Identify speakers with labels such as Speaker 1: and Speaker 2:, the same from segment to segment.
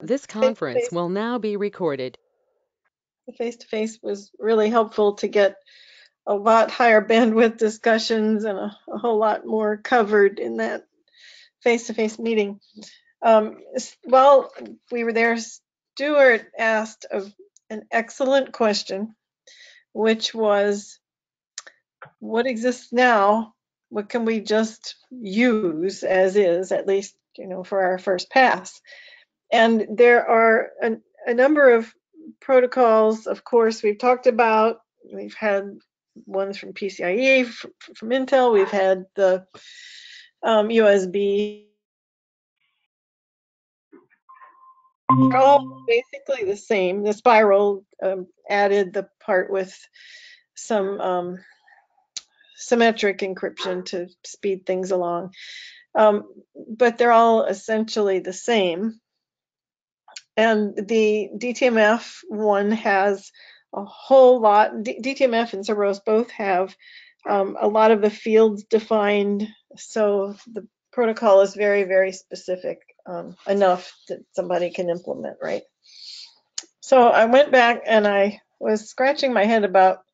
Speaker 1: This conference will now be recorded.
Speaker 2: The face-to-face was really helpful to get a lot higher bandwidth discussions and a whole lot more covered in that face-to-face meeting. While we were there, Stuart asked an excellent question, which was, what exists now? What can we just use as is, at least, for our first pass? And there are a number of protocols, of course, we've talked about. We've had ones from PCIe, from Intel. We've had the USB. All basically the same. The spiral added the part with some symmetric encryption to speed things along. But they're all essentially the same. And the DTMF one has a whole lot. DTMF and Cerberus both have a lot of the fields defined. So the protocol is very, very specific enough that somebody can implement, right? So I went back and I was scratching my head about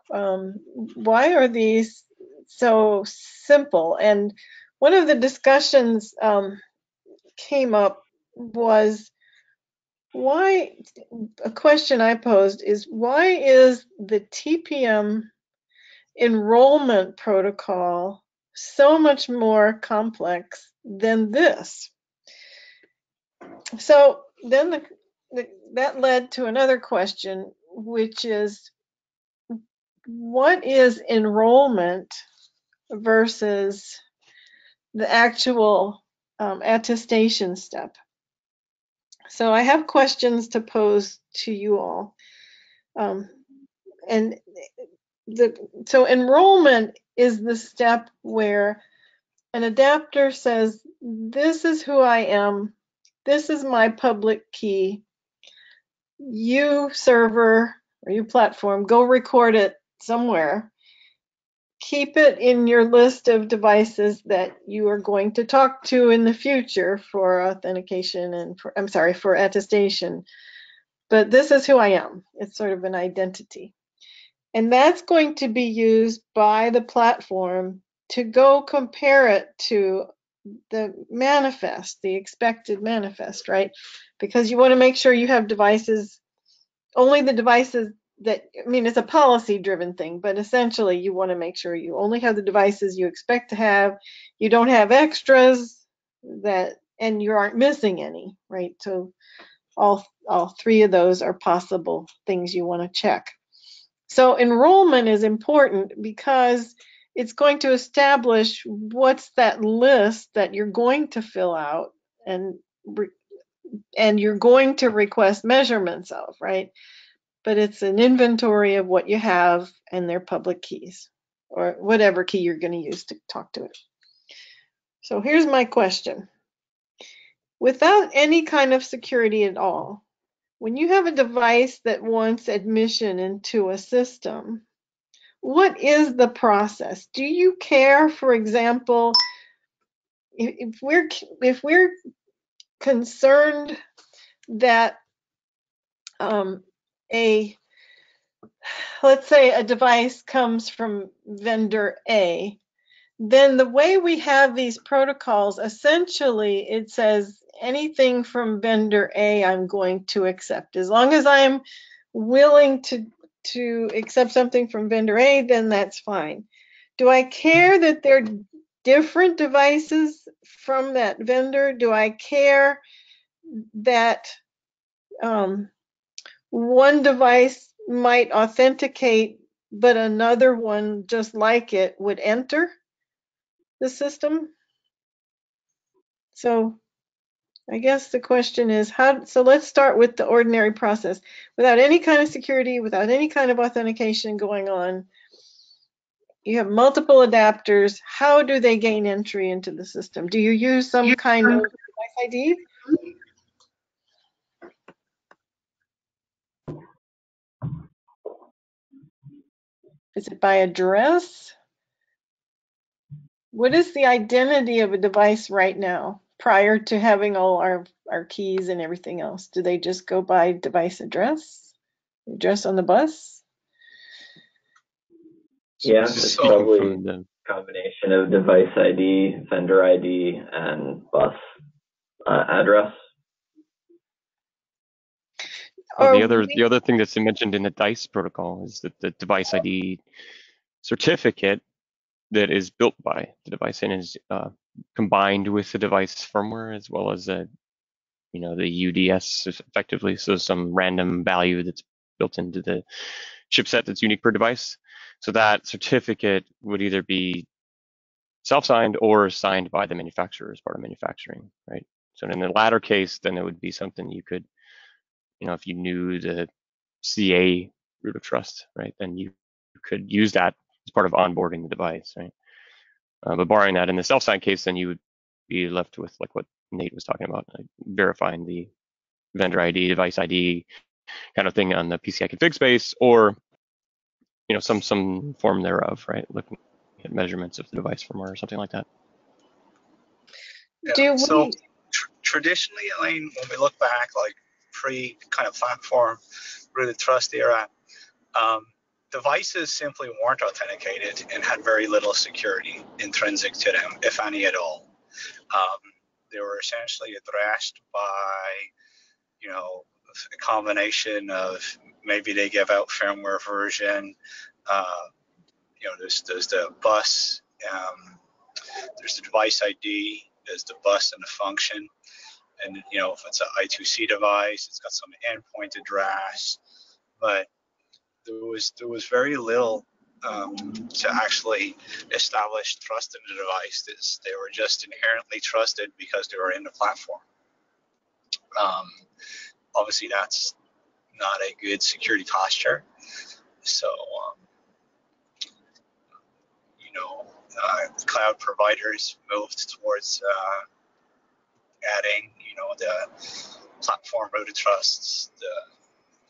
Speaker 2: why are these so simple? And one of the discussions came up was, why, a question I posed is, why is the TPM enrollment protocol so much more complex than this? So then that led to another question, which is, what is enrollment versus the actual attestation step? So I have questions to pose to you all. And so enrollment is the step where an adapter says, this is who I am, this is my public key, you server or you platform, go record it somewhere. Keep it in your list of devices that you are going to talk to in the future for authentication and for attestation. But this is who I am. It's sort of an identity. And that's going to be used by the platform to go compare it to the manifest, the expected manifest, right? Because you want to make sure you have devices, only the devices that, it's a policy-driven thing, but essentially you want to make sure you only have the devices you expect to have. You don't have extras and you aren't missing any, right? So all three of those are possible things you want to check. So enrollment is important because it's going to establish what's that list that you're going to fill out and you're going to request measurements of, right? But it's an inventory of what you have and their public keys, or whatever key you're going to use to talk to it. So here's my question. Without any kind of security at all, when you have a device that wants admission into a system, what is the process? Do you care, for example, if we're concerned that let's say a device comes from vendor A, then the way we have these protocols, essentially it says anything from vendor A I'm going to accept. As long as I'm willing to accept something from vendor A, then that's fine. Do I care that they're different devices from that vendor? Do I care that one device might authenticate, but another one just like it would enter the system? So I guess the question is, so let's start with the ordinary process. Without any kind of security, without any kind of authentication going on, you have multiple adapters. How do they gain entry into the system? Do you use some kind of device ID? Is it by address? What is the identity of a device right now, prior to having all our our keys and everything else? Do they just go by device address? Address on the bus?
Speaker 3: Yeah,
Speaker 4: So
Speaker 3: it's
Speaker 4: speaking
Speaker 3: probably
Speaker 4: from the
Speaker 3: a combination of device ID, vendor ID, and bus address.
Speaker 4: well,
Speaker 2: Are
Speaker 4: the
Speaker 2: we,
Speaker 4: other thing that's mentioned in the DICE protocol is that the device ID certificate that is built by the device and is combined with the device firmware as well as the UDS effectively, so some random value that's built into the chipset that's unique per device. So that certificate would either be self-signed or signed by the manufacturer as part of manufacturing, right? So in the latter case, then it would be something you could, if you knew the CA root of trust, right, then you could use that as part of onboarding the device, right? But barring that, in the self-signed case, then you would be left with like what Nate was talking about, like verifying the vendor ID, device ID kind of thing on the PCI config space, or some form thereof, right? Looking at measurements of the device firmware or something like that.
Speaker 5: Yeah.
Speaker 2: do
Speaker 5: So
Speaker 2: we,
Speaker 5: traditionally, Elaine, when we look back, like pre kind of platform rooted trust era, devices simply weren't authenticated and had very little security intrinsic to them, if any at all. They were essentially addressed by, a combination of maybe they give out firmware version. There's the bus, there's the device ID, there's the bus and the function. And if it's an I2C device, it's got some endpoint address, but there was very little to actually establish trust in the device. They were just inherently trusted because they were in the platform. Obviously, that's not a good security posture. So, cloud providers moved towards adding, the platform rooted trusts, the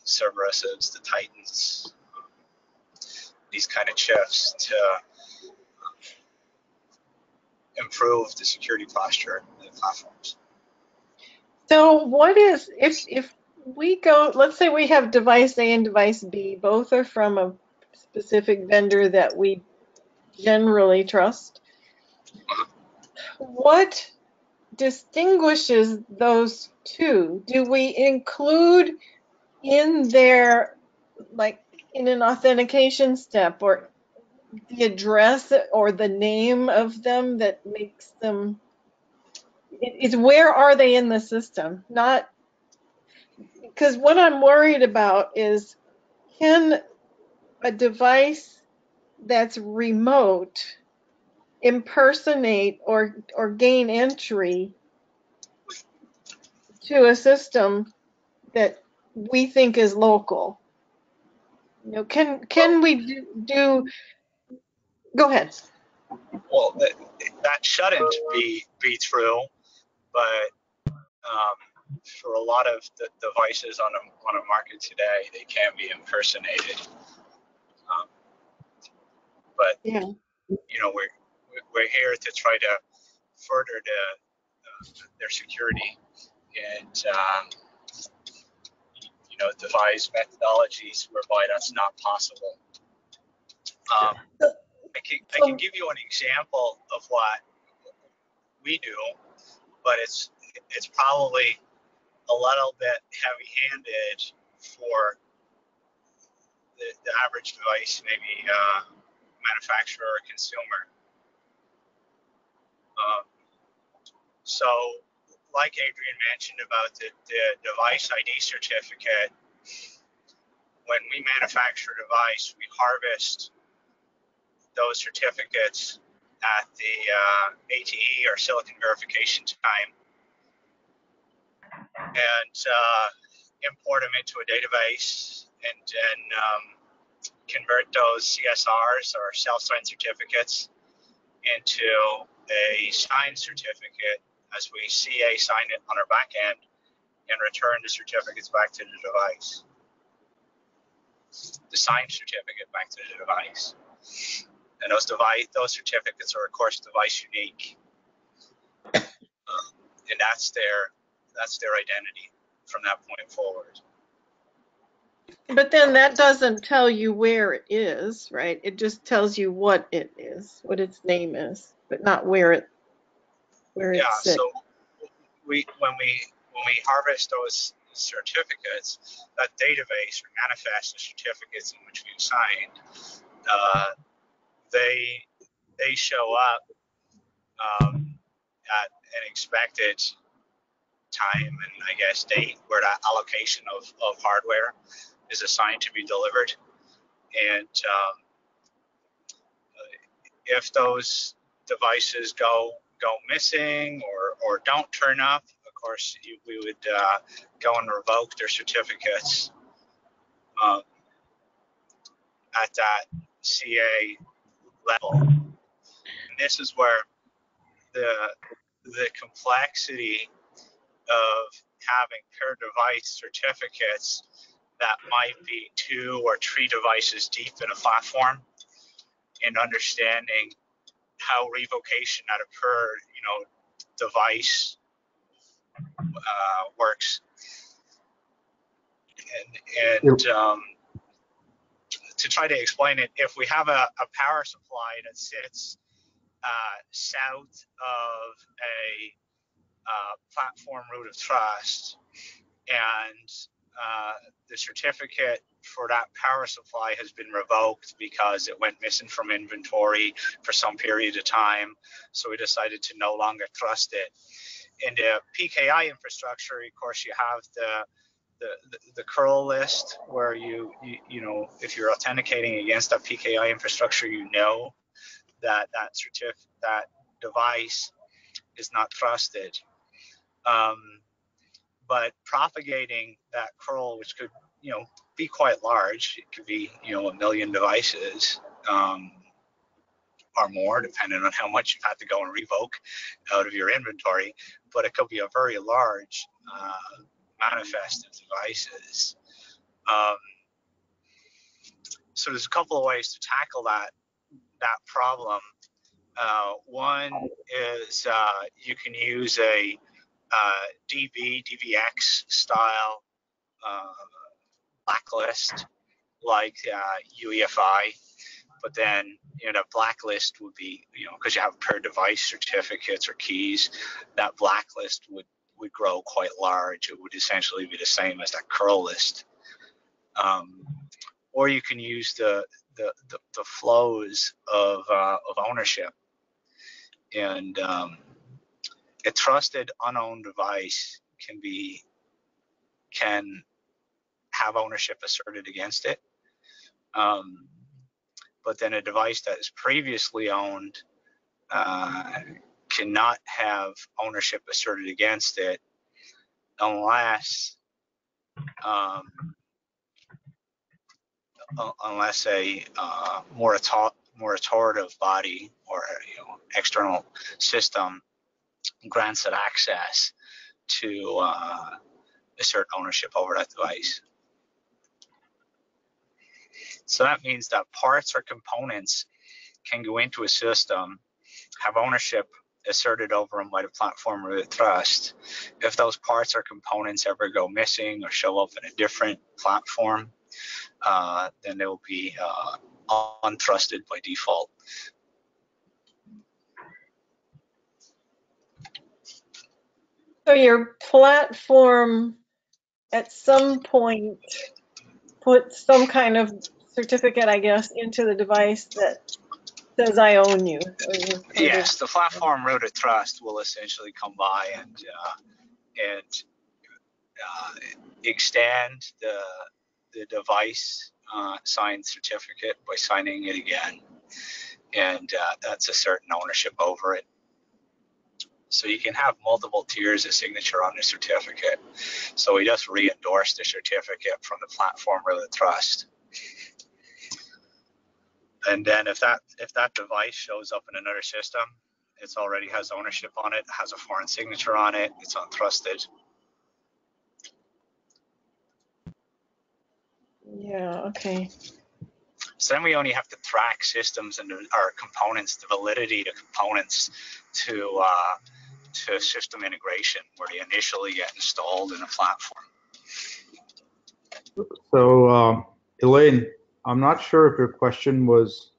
Speaker 5: Cerberuses, the Titans, these kind of chips to improve the security posture of the platforms.
Speaker 2: so what is, if we go, let's say we have device A and device B, both are from a specific vendor that we generally trust. What distinguishes those two? Do we include in their, like in an authentication step, or the address or the name of them that makes them, it's where are they in the system? Not, because what I'm worried about is, can a device that's remote impersonate or gain entry to a system that we think is local? Can we do, go ahead.
Speaker 5: Well, that shouldn't be true, but for a lot of the devices on a market today, they can be impersonated. Um, but
Speaker 2: Yeah.
Speaker 5: we're here to try to further their security and devise methodologies whereby that's not possible. I can give you an example of what we do, but it's probably a little bit heavy-handed for the average device, maybe manufacturer or consumer. So, like Adrian mentioned about the device ID certificate, when we manufacture a device, we harvest those certificates at the ATE or silicon verification time and import them into a database and then convert those CSRs or self-signed certificates into a signed certificate as we CA sign it on our back end and return the certificates back to the device. The signed certificate back to the device. And those certificates are, of course, device unique. And that's their that's their identity from that point forward.
Speaker 2: But then that doesn't tell you where it is, right? It just tells you what it is, what its name is, but not where it
Speaker 5: Yeah.
Speaker 2: sits.
Speaker 5: So when we harvest those certificates, that database or manifest the certificates in which we assigned, they show up at an expected time and I guess date where that allocation of hardware is assigned to be delivered. And if those devices go missing or don't turn up, of course we would go and revoke their certificates at that CA level. And this is where the complexity of having per device certificates that might be 2 or 3 devices deep in a platform, and understanding how revocation at a per device works, and to try to explain it, if we have a power supply that sits south of a platform root of trust, and the certificate for that power supply has been revoked because it went missing from inventory for some period of time, so we decided to no longer trust it. In the PKI infrastructure, of course, you have the curl list where you know, if you're authenticating against that PKI infrastructure, you know that that device is not trusted. But propagating that curl, which could be quite large, it could be 1 million devices or more, depending on how much you've had to go and revoke out of your inventory. But it could be a very large manifest of devices. So there's a couple of ways to tackle that problem. One is you can use a DVX style blacklist like UEFI, but then the blacklist would be, because you have per device certificates or keys, that blacklist would grow quite large. It would essentially be the same as that curl list. Or you can use the flows of ownership, and a trusted unowned device can have ownership asserted against it. But then a device that is previously owned cannot have ownership asserted against it unless a authoritative body or external system grants it access to assert ownership over that device. So that means that parts or components can go into a system, have ownership asserted over them by the platform root of trust. If those parts or components ever go missing or show up in a different platform, then they will be untrusted by default.
Speaker 2: So your platform at some point put some kind of certificate, I guess, into the device that says I own you.
Speaker 5: Yes, the platform root of trust will essentially come by and extend the device signed certificate by signing it again, and that's a certain ownership over it. So you can have multiple tiers of signature on the certificate. So we just re-endorse the certificate from the platform root of trust. And then if that device shows up in another system, it already has ownership on it, has a foreign signature on it, it's untrusted.
Speaker 2: Yeah, okay.
Speaker 5: So then we only have to track systems and our components, the validity of components, to to system integration, where they initially get installed in a platform.
Speaker 6: So, Elaine, I'm not sure if your question was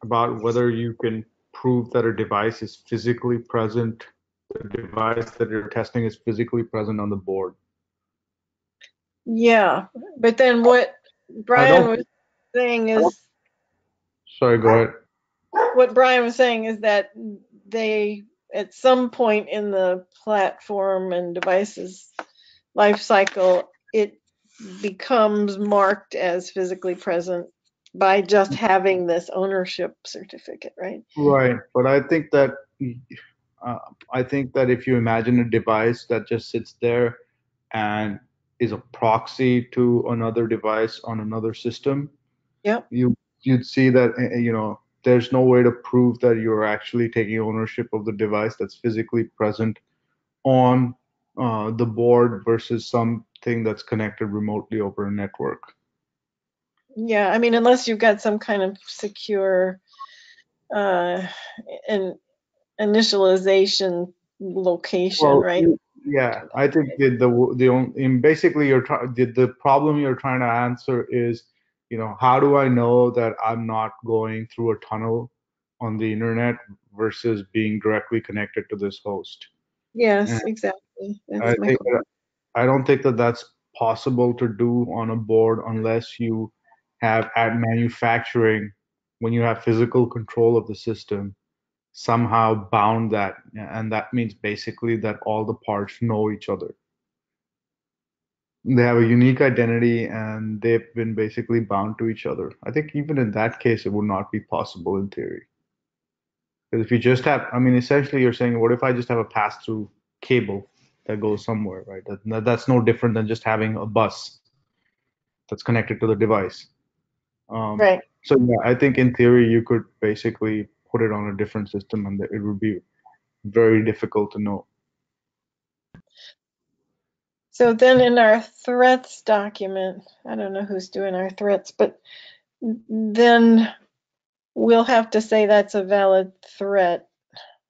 Speaker 6: about whether you can prove that a device is physically present, the device that you're testing is physically present on the board.
Speaker 2: Yeah, but then what Brian was saying is,
Speaker 6: Sorry, go ahead.
Speaker 2: what Brian was saying is that they, at some point in the platform and devices life cycle, it becomes marked as physically present by just having this ownership certificate, right?
Speaker 6: Right, but I think that if you imagine a device that just sits there and is a proxy to another device on another system,
Speaker 2: Yep.
Speaker 6: you'd see that there's no way to prove that you're actually taking ownership of the device that's physically present on the board versus something that's connected remotely over a network.
Speaker 2: Yeah, I mean, unless you've got some kind of secure and initialization location,
Speaker 6: Well,
Speaker 2: right?
Speaker 6: yeah, I think the only, basically the problem you're trying to answer is, how do I know that I'm not going through a tunnel on the internet versus being directly connected to this host? And
Speaker 2: Yes, exactly.
Speaker 6: I
Speaker 2: That's my
Speaker 6: think
Speaker 2: question.
Speaker 6: I don't think that that's possible to do on a board unless you have at manufacturing, when you have physical control of the system, somehow bound that, and that means basically that all the parts know each other. They have a unique identity and they've been basically bound to each other. I think even in that case, it would not be possible in theory. Because if you just have, I mean, essentially you're saying, what if I just have a pass-through cable that goes somewhere, right? That's no different than just having a bus that's connected to the device.
Speaker 2: Right.
Speaker 6: So yeah, I think in theory you could basically put it on a different system and it would be very difficult to know.
Speaker 2: So then in our threats document, I don't know who's doing our threats, but then we'll have to say that's a valid threat.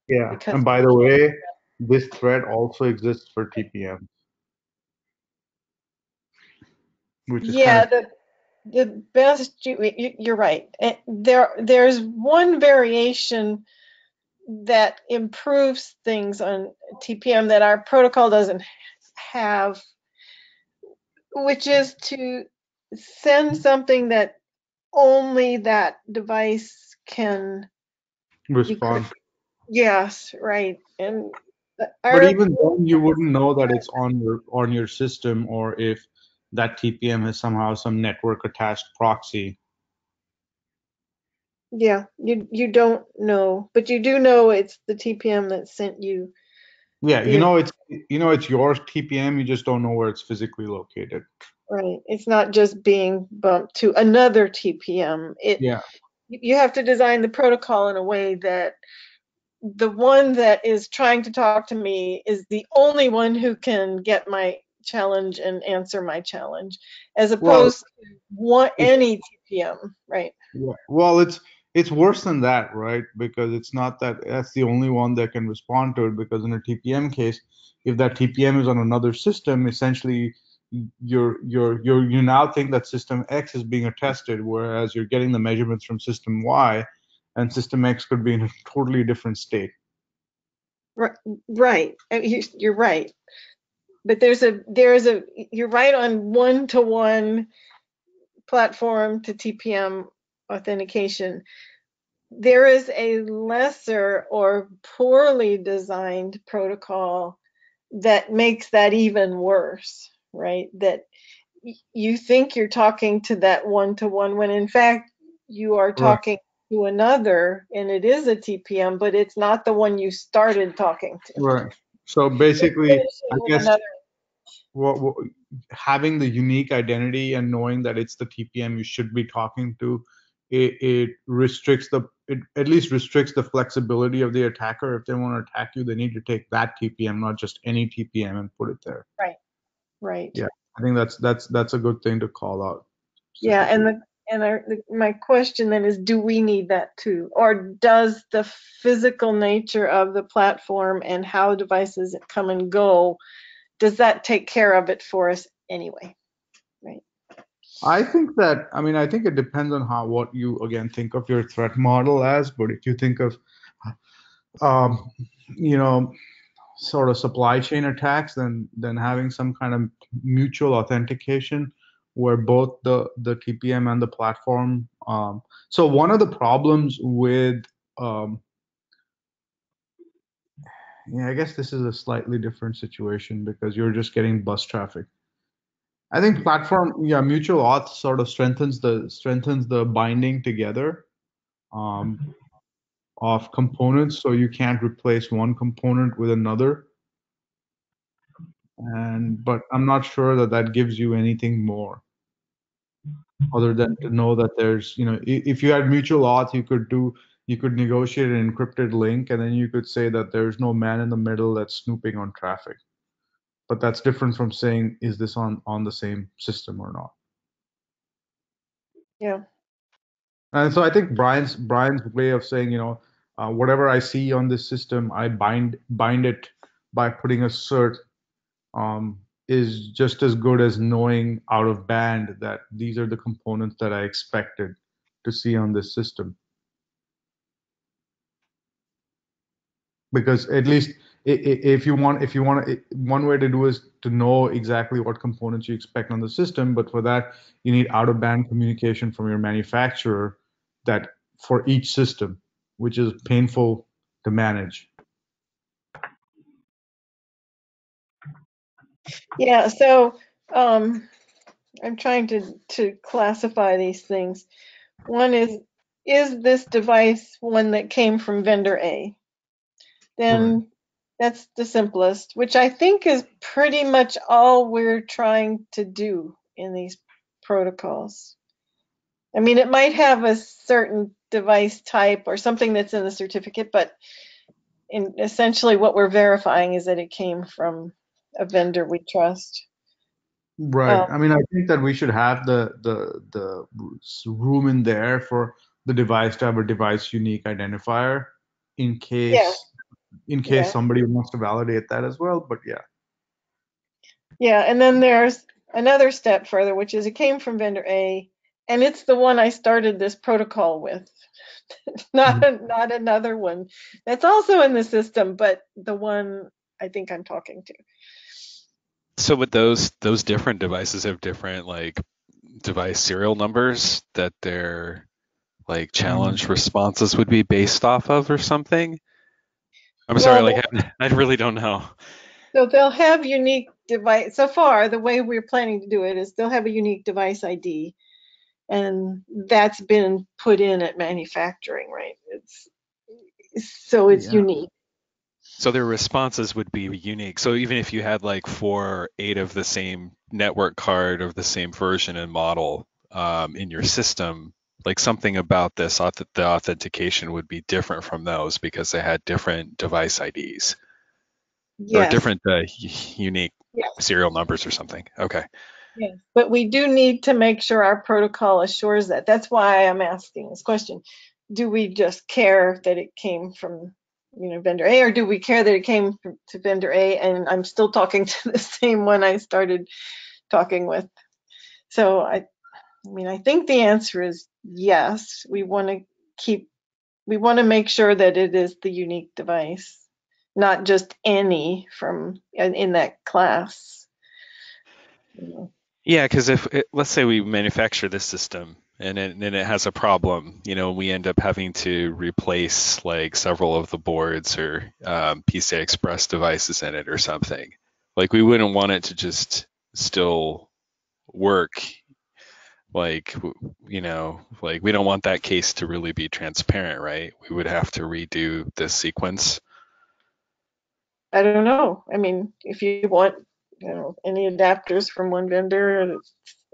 Speaker 6: Yeah,
Speaker 2: Because
Speaker 6: and by the way, this thread also exists for TPM, which is kind
Speaker 2: yeah,
Speaker 6: of
Speaker 2: the best you're right. There's one variation that improves things on TPM that our protocol doesn't have, which is to send something that only that device can decrypt.
Speaker 6: respond.
Speaker 2: Yes, right. And
Speaker 6: But
Speaker 2: our,
Speaker 6: even then, you wouldn't know that it's on your system, or if that TPM has somehow some network attached proxy.
Speaker 2: yeah, you don't know, but you do know it's the TPM that sent you
Speaker 6: Yeah,
Speaker 2: the,
Speaker 6: it's your TPM. You just don't know where it's physically located.
Speaker 2: right. It's not just being bumped to another TPM.
Speaker 6: Yeah.
Speaker 2: You have to design the protocol in a way that the one that is trying to talk to me is the only one who can get my challenge and answer my challenge, as
Speaker 6: Well,
Speaker 2: opposed to any TPM, right?
Speaker 6: yeah. Well, it's worse than that, right? Because it's not that that's the only one that can respond to it. Because in a TPM case, if that TPM is on another system, essentially you now think that system X is being attested, whereas you're getting the measurements from system Y, and system X could be in a totally different state.
Speaker 2: Right. I mean, you're right. But you're right on one-to-one platform to TPM authentication. There is a lesser or poorly designed protocol that makes that even worse, right? That you think you're talking to that one-to-one when in fact you are
Speaker 6: Right.
Speaker 2: talking to another, and it is a TPM, but it's not the one you started talking to.
Speaker 6: Right. So basically, I guess having the unique identity and knowing that it's the TPM you should be talking to, it at least restricts the flexibility of the attacker. If they want to attack you, they need to take that TPM, not just any TPM, and put it there.
Speaker 2: Right.
Speaker 6: Yeah, I think that's a good thing to call out.
Speaker 2: Yeah, and my question then is, do we need that too? Or does the physical nature of the platform and how devices come and go, does that take care of it for us anyway? Right.
Speaker 6: I think that, I mean, I think it depends on what you, again, think of your threat model as. But if you think of, um, you know, sort of supply chain attacks, then having some kind of mutual authentication where both the TPM and the platform. So one of the problems with, yeah, I guess this is a slightly different situation because you're just getting bus traffic. I think platform, yeah, mutual auth sort of strengthens the binding together of components, so you can't replace one component with another. But I'm not sure that that gives you anything more other than to know that there's, if you had mutual auth, you could negotiate an encrypted link, and then you could say that there's no man in the middle that's snooping on traffic. But that's different from saying, is this on the same system or not?
Speaker 2: Yeah.
Speaker 6: And so I think Brian's way of saying, whatever I see on this system, I bind it by putting a cert, is just as good as knowing out of band that these are the components that I expected to see on this system. Because at least if you want, one way to do is to know exactly what components you expect on the system. But for that, you need out of band communication from your manufacturer that for each system, which is painful to manage.
Speaker 2: Yeah. So I'm trying to classify these things. One is this device one that came from vendor A? Then that's the simplest, which I think is pretty much all we're trying to do in these protocols. I mean, it might have a certain device type or something that's in the certificate, but essentially what we're verifying is that it came from a vendor we trust.
Speaker 6: Right. I mean, I think that we should have the room in there for the device to have a device unique identifier in
Speaker 2: Yeah,
Speaker 6: case
Speaker 2: yeah,
Speaker 6: somebody wants to validate that as well. But yeah.
Speaker 2: yeah. And then there's another step further, which is it came from vendor A, and it's the one I started this protocol with, not another one that's also in the system, but the one I think I'm talking to.
Speaker 7: So would those different devices have different like device serial numbers that their like challenge responses would be based off of or something? I'm sorry,
Speaker 2: Well,
Speaker 7: like I really don't know.
Speaker 2: so they'll have unique device. So far, the way we're planning to do it is they'll have a unique device ID, and that's been put in at manufacturing, right? It's
Speaker 6: Yeah.
Speaker 2: unique.
Speaker 7: So their responses would be unique. So even if you had like 4 or 8 of the same network card of the same version and model in your system, like something about this, the authentication would be different from those because they had different device IDs or
Speaker 2: Yes.
Speaker 7: different unique
Speaker 2: Yes.
Speaker 7: serial numbers or something. Okay.
Speaker 2: Yes. But we do need to make sure our protocol assures that. That's why I'm asking this question. Do we just care that it came from, vendor A, or do we care that it came to vendor A and I'm still talking to the same one I started talking with? So I think the answer is yes. We want to make sure that it is the unique device, not just any from in that class.
Speaker 7: Yeah, because let's say we manufacture this system and then it has a problem, we end up having to replace like several of the boards or PCI Express devices in it or something. Like we wouldn't want it to just still work. Like, like we don't want that case to really be transparent, right? We would have to redo this sequence.
Speaker 2: I don't know. I mean, if you want, any adapters from one vendor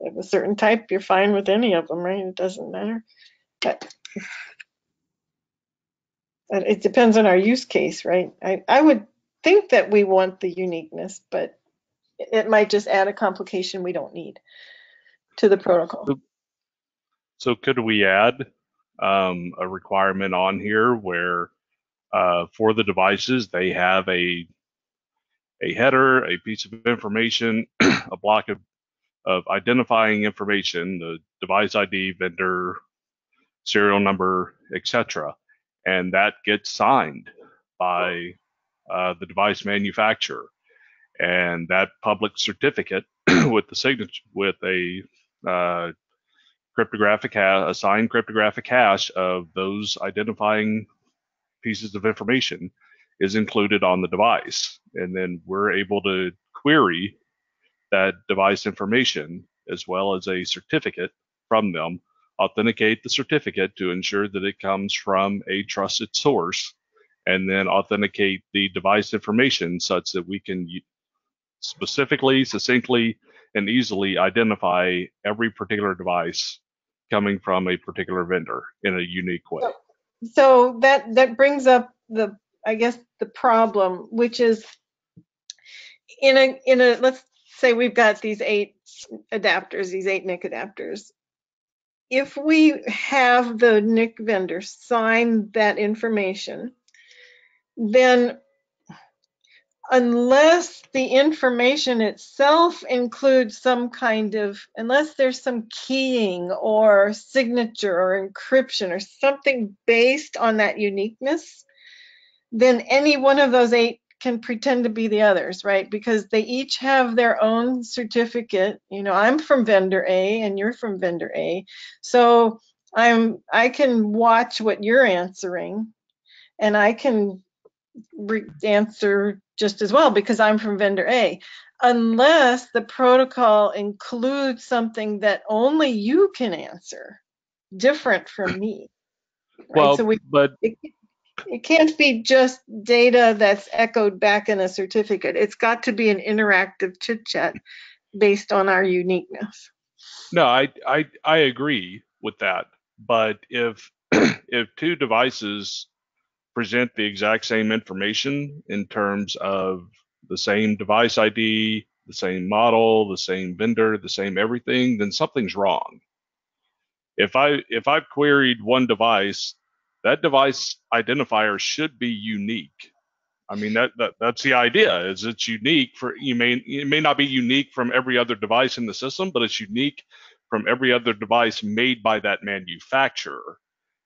Speaker 2: of a certain type, you're fine with any of them, right? It doesn't matter. But it depends on our use case, right? I would think that we want the uniqueness, but it might just add a complication we don't need to the protocol.
Speaker 8: So could we add a requirement on here where for the devices they have a header, a piece of information, a block of identifying information, the device ID, vendor, serial number, etc., and that gets signed by the device manufacturer, and that public certificate with the signature with a a signed cryptographic hash of those identifying pieces of information is included on the device, and then we're able to query that device information as well as a certificate from them, authenticate the certificate to ensure that it comes from a trusted source, and then authenticate the device information such that we can specifically, succinctly, and easily identify every particular device coming from a particular vendor in a unique way.
Speaker 2: So that brings up I guess the problem, which is in a let's say we've got these 8 adapters, these 8 NIC adapters. If we have the NIC vendor sign that information, then unless the information itself includes some kind of, unless there's some keying or signature or encryption or something based on that uniqueness, then any one of those 8 can pretend to be the others, right? Because they each have their own certificate. You know, I'm from vendor A and you're from vendor A. So I can watch what you're answering, and I can answer just as well because I'm from vendor A, unless the protocol includes something that only you can answer, different from me, right?
Speaker 8: Well,
Speaker 2: So
Speaker 8: but
Speaker 2: it can't be just data that's echoed back in a certificate. It's got to be an interactive chit chat based on our uniqueness.
Speaker 8: no, I agree with that. But if if two devices present the exact same information in terms of the same device ID, the same model, the same vendor, the same everything, then something's wrong. If I've queried one device, that device identifier should be unique. I mean that's the idea, is it's unique for it may not be unique from every other device in the system, but it's unique from every other device made by that manufacturer.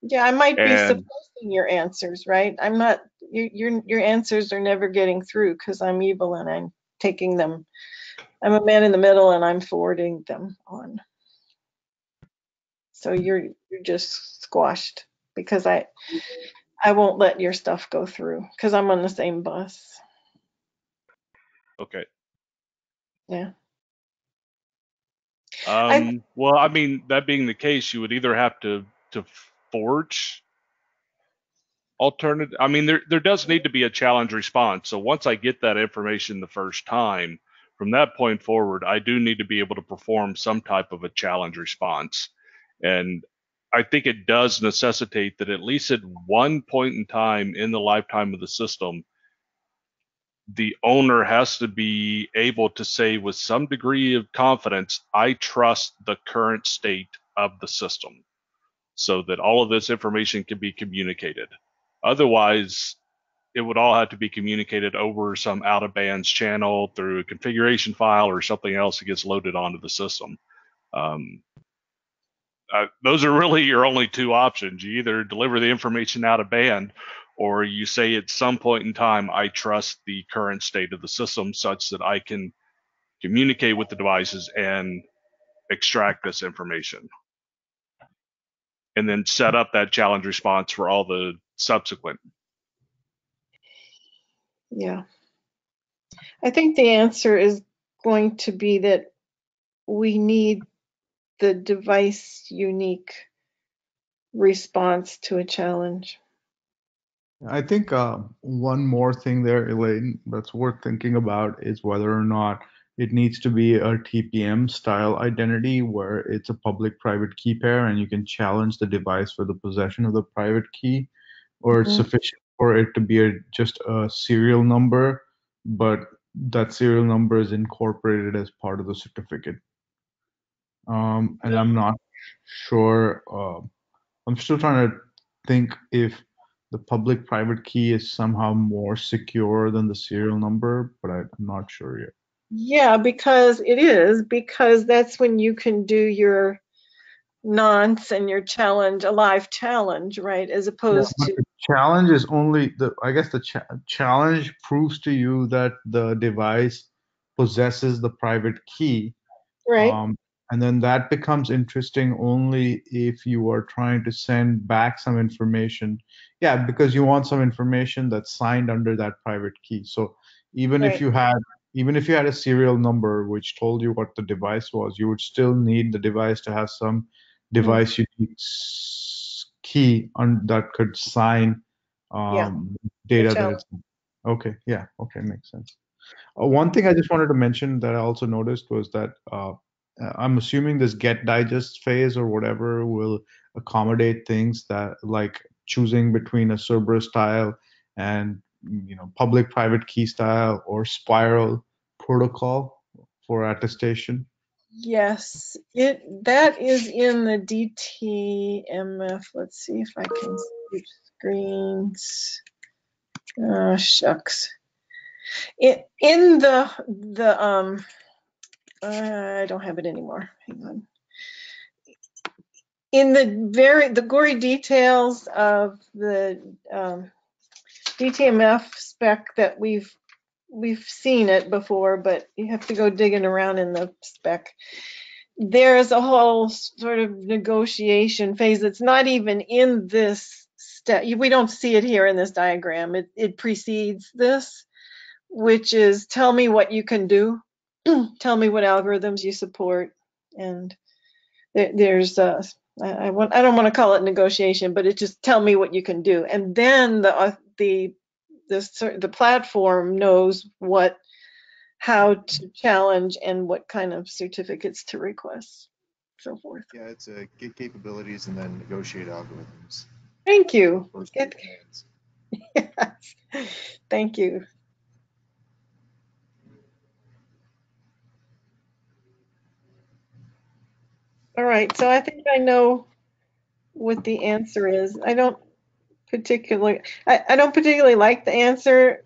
Speaker 2: Yeah, I might be
Speaker 8: And
Speaker 2: suppressing your answers, right? I'm not. Your answers are never getting through because I'm evil and I'm taking them. I'm a man in the middle and I'm forwarding them on. So you're just squashed because I won't let your stuff go through because I'm on the same bus.
Speaker 8: okay.
Speaker 2: Yeah.
Speaker 8: Well, I mean, that being the case, you would either have to forge alternative. I mean, there does need to be a challenge response. So once I get that information the first time, from that point forward, I do need to be able to perform some type of a challenge response. And I think it does necessitate that at least at one point in time in the lifetime of the system, the owner has to be able to say with some degree of confidence, I trust the current state of the system, so that all of this information can be communicated. Otherwise, it would all have to be communicated over some out of bands channel through a configuration file or something else that gets loaded onto the system. Those are really your only 2 options. You either deliver the information out of band, or you say at some point in time, I trust the current state of the system such that I can communicate with the devices and extract this information, and then set up that challenge response for all the subsequent.
Speaker 2: Yeah. I think the answer is going to be that we need the device unique response to a challenge.
Speaker 6: I think one more thing there, Elaine, that's worth thinking about is whether or not it needs to be a TPM style identity where it's a public-private key pair and you can challenge the device for the possession of the private key, or it's sufficient for it to be just a serial number, but that serial number is incorporated as part of the certificate. And I'm not Sure. I'm still trying to think if the public-private key is somehow more secure than the serial number, but I'm not sure yet.
Speaker 2: Yeah, because it is, because that's when you can do your nonce and your challenge, a live challenge, right? As
Speaker 6: Yeah,
Speaker 2: opposed
Speaker 6: but
Speaker 2: to,
Speaker 6: the challenge is only I guess the challenge proves to you that the device possesses the private key.
Speaker 2: right,
Speaker 6: Um, and then that becomes interesting only if you are trying to send back some information. Yeah, because you want some information that's signed under that private key. So even if
Speaker 2: right.
Speaker 6: you had even if you had a serial number which told you what the device was, you would still need the device to have some
Speaker 2: Mhm.
Speaker 6: device unique key that could sign
Speaker 2: Yeah, the
Speaker 6: data that
Speaker 2: challenge.
Speaker 6: it's okay. Yeah, okay, makes sense. One thing I just wanted to mention that I also noticed was that I'm assuming this get digest phase or whatever will accommodate things that like choosing between a Cerberus style and public private key style or spiral protocol for attestation.
Speaker 2: Yes, that is in the DTMF. Let's see if I can switch screens. Oh, shucks. In the I don't have it anymore. Hang on. In the gory details of the DTMF spec that we've seen it before, but you have to go digging around in the spec. There's a whole sort of negotiation phase that's not even in this step. We don't see it here in this diagram. It precedes this, which is tell me what you can do, tell me what algorithms you support, and there's I don't want to call it negotiation, but it's just tell me what you can do, and then the platform knows how to challenge and what kind of certificates to request, so forth.
Speaker 9: Yeah, it's get capabilities and then negotiate algorithms.
Speaker 2: Thank you.
Speaker 9: First two commands.
Speaker 2: Yes. Thank you. All right, so I think I know what the answer is. I don't particularly like the answer,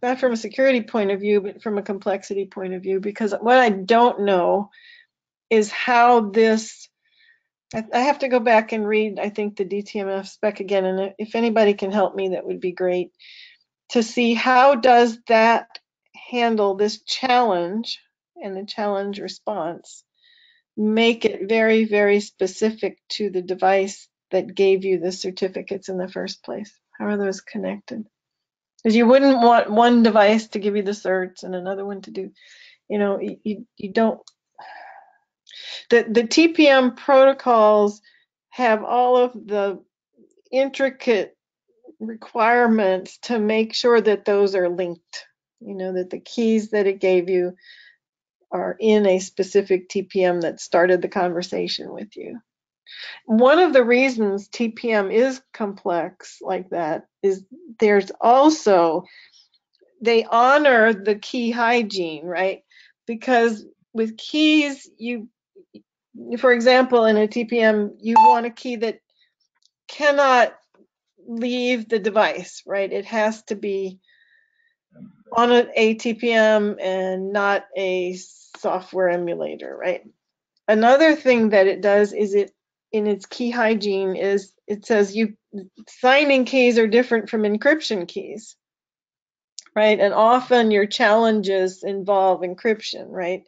Speaker 2: not from a security point of view, but from a complexity point of view, because what I don't know is how this, I have to go back and read, I think, the DTMF spec again, and if anybody can help me, that would be great, to see how does that handle this challenge and the challenge response, make it very, very specific to the device that gave you the certificates in the first place. How are those connected? Because you wouldn't want one device to give you the certs and another one to do, you don't. The TPM protocols have all of the intricate requirements to make sure that those are linked, that the keys that it gave you are in a specific TPM that started the conversation with you. One of the reasons TPM is complex like that is there's also, they honor the key hygiene, right? Because with keys, for example, in a TPM, you want a key that cannot leave the device, right? It has to be on a TPM and not a software emulator, right? Another thing that it does is in its key hygiene is it says signing keys are different from encryption keys, right? And often your challenges involve encryption, right?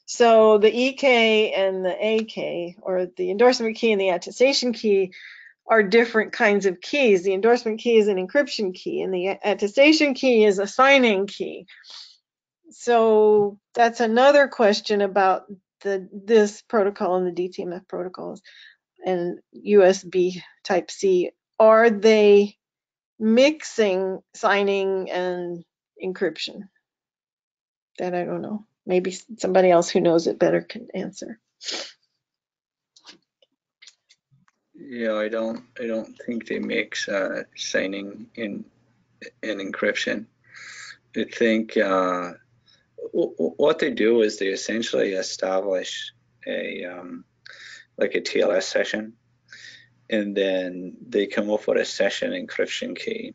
Speaker 2: So the EK and the AK, or the endorsement key and the attestation key, are different kinds of keys. The endorsement key is an encryption key, and the attestation key is a signing key. So that's another question about this protocol and the DTMF protocols and USB Type-C. Are they mixing signing and encryption? That I don't know. Maybe somebody else who knows it better can answer.
Speaker 10: Yeah, I don't think they mix signing in encryption. I think what they do is they essentially establish a like a TLS session, and then they come up with a session encryption key.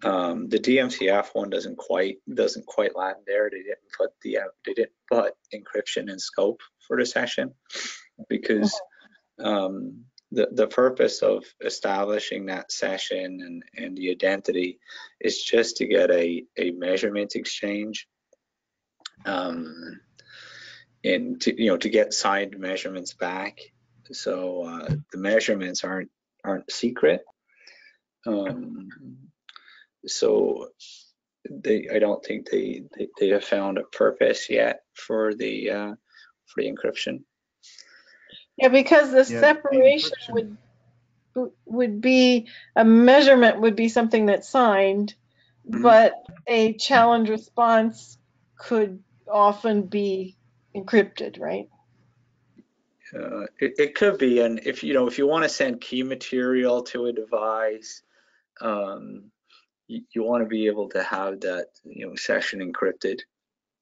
Speaker 10: The DMTF one doesn't quite land there. They didn't put encryption in scope for the session, because the purpose of establishing that session and the identity is just to get a measurement exchange, and to get signed measurements back. So the measurements aren't secret. So I don't think they have found a purpose yet for the encryption.
Speaker 2: Yeah, because the separation would be a measurement would be something that's signed, but a challenge response could often be encrypted, right?
Speaker 10: It could be, and if you want to send key material to a device, you want to be able to have that session encrypted,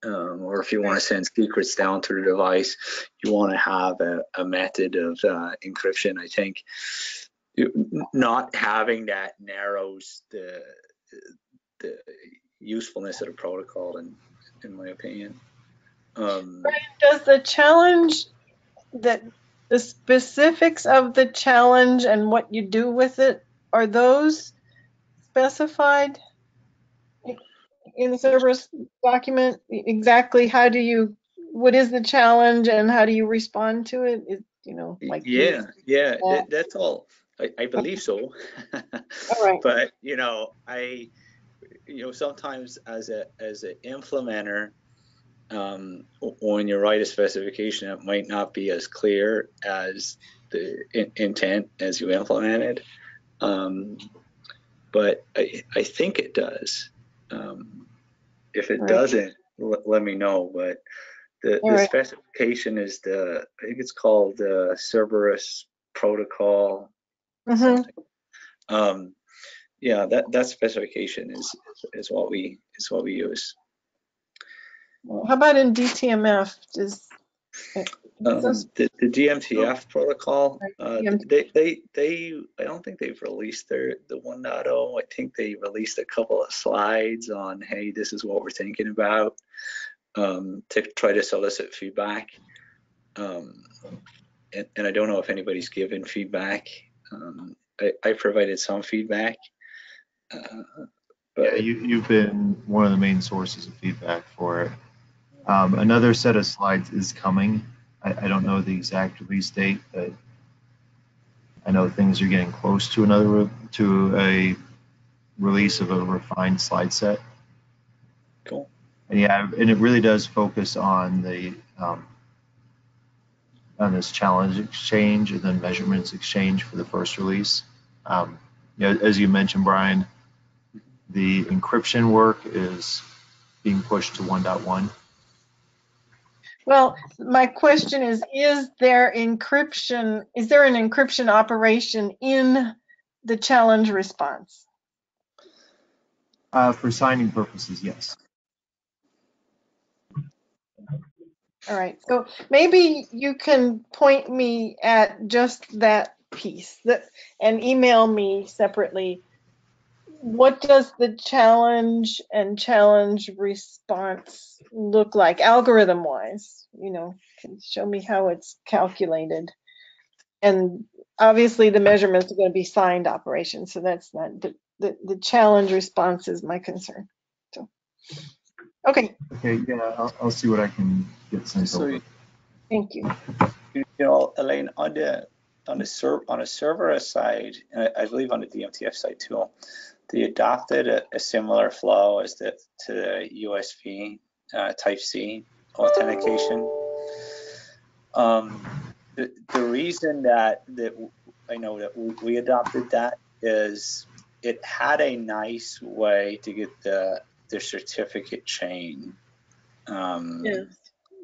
Speaker 10: or if you want to send secrets down to the device, you want to have a method of encryption. I think not having that narrows the usefulness of the protocol, in my opinion.
Speaker 2: Does the challenge, the specifics of the challenge and what you do with it, are those specified in the Cerberus document? Exactly what is the challenge and how do you respond to it?
Speaker 10: That's all. I believe so.
Speaker 2: All right.
Speaker 10: But sometimes as an implementer, when you write a specification, it might not be as clear as the intent as you implemented. But I think it does. If it doesn't, let me know. But the specification is I think it's called the Cerberus protocol. Something. That specification is what we use.
Speaker 2: How about in DTMF?
Speaker 10: The DMTF protocol, they I don't think they've released the 1.0. I think they released a couple of slides on, hey, this is what we're thinking about, to try to solicit feedback. And I don't know if anybody's given feedback. I provided some feedback.
Speaker 9: But yeah, you've been one of the main sources of feedback for it. Another set of slides is coming. I don't know the exact release date, but I know things are getting close to a release of a refined slide set.
Speaker 10: Cool.
Speaker 9: And it really does focus on the on this challenge exchange and then measurements exchange for the first release. As you mentioned, Brian, the encryption work is being pushed to 1.1.
Speaker 2: Well, my question is there an encryption operation in the challenge response?
Speaker 9: For signing purposes, yes.
Speaker 2: All right, so maybe you can point me at just that piece and email me separately. What does the challenge and challenge response look like algorithm-wise? Can you show me how it's calculated? And obviously the measurements are going to be signed operations, so that's not the challenge response is my concern. So, okay.
Speaker 9: Okay, yeah, I'll see what I can get sent over.
Speaker 2: Thank you.
Speaker 10: Elaine, on a Cerberus side, and I believe on the DMTF side too, they adopted a similar flow as to the USB Type-C authentication. The reason that I know that we adopted that is it had a nice way to get the certificate chain,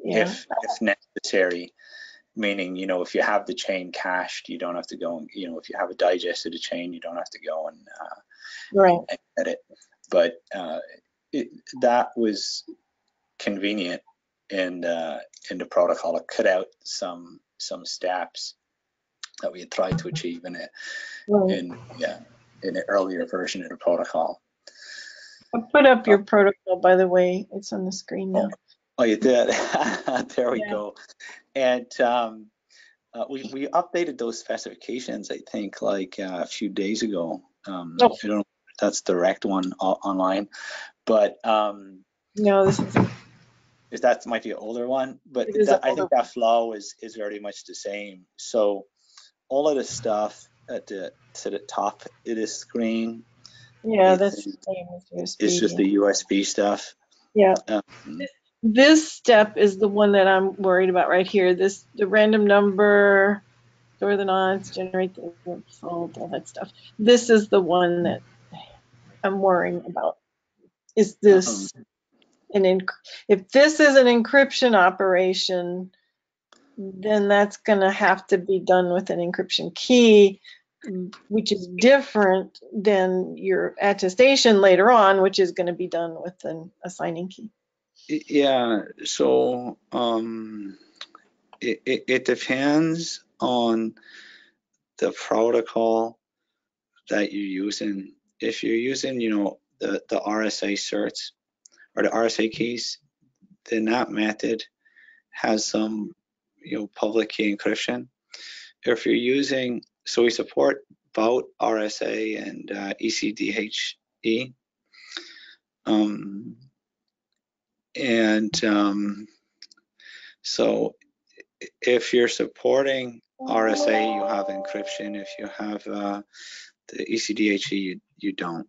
Speaker 10: if necessary. Meaning, if you have the chain cached, you don't have to go and, if you have a digest of the chain, you don't have to go and edit. But that was convenient in the protocol. It cut out some some steps that we had tried to achieve in it
Speaker 2: Right.
Speaker 10: in an earlier version of the protocol.
Speaker 2: I put up your protocol, by the way. It's on the screen now.
Speaker 10: Oh, you did. There we
Speaker 2: Yeah.
Speaker 10: go. And we updated those specifications, I think, like a few days ago. I don't know if that's the direct one online, but
Speaker 2: no, this is
Speaker 10: that might be an older one. But I think that flow is very much the same. So all of the stuff at the top of the screen,
Speaker 2: that's the same as USB.
Speaker 10: It's just the USB stuff.
Speaker 2: Yeah. This step is the one that I'm worried about right here. The random number, store the nonce, generate the result, all that stuff. This is the one that I'm worrying about. Is this if this is an encryption operation, then that's going to have to be done with an encryption key, which is different than your attestation later on, which is going to be done with an assigning key.
Speaker 10: Yeah, so it depends on the protocol that you're using. If you're using, the RSA certs or the RSA keys, then that method has some, public key encryption. If you're using, so we support both RSA and ECDHE. So if you're supporting RSA, you have encryption. If you have the ECDHE, you don't.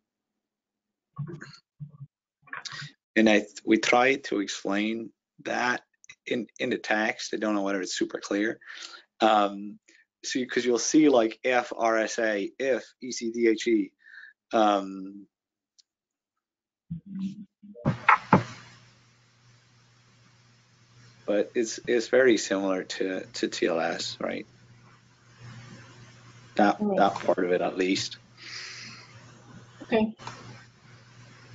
Speaker 10: And we tried to explain that in the text. I don't know whether it's super clear. So because you'll see like if RSA, if ECDHE. But it's very similar to TLS, right? That part of it, at least.
Speaker 2: Okay.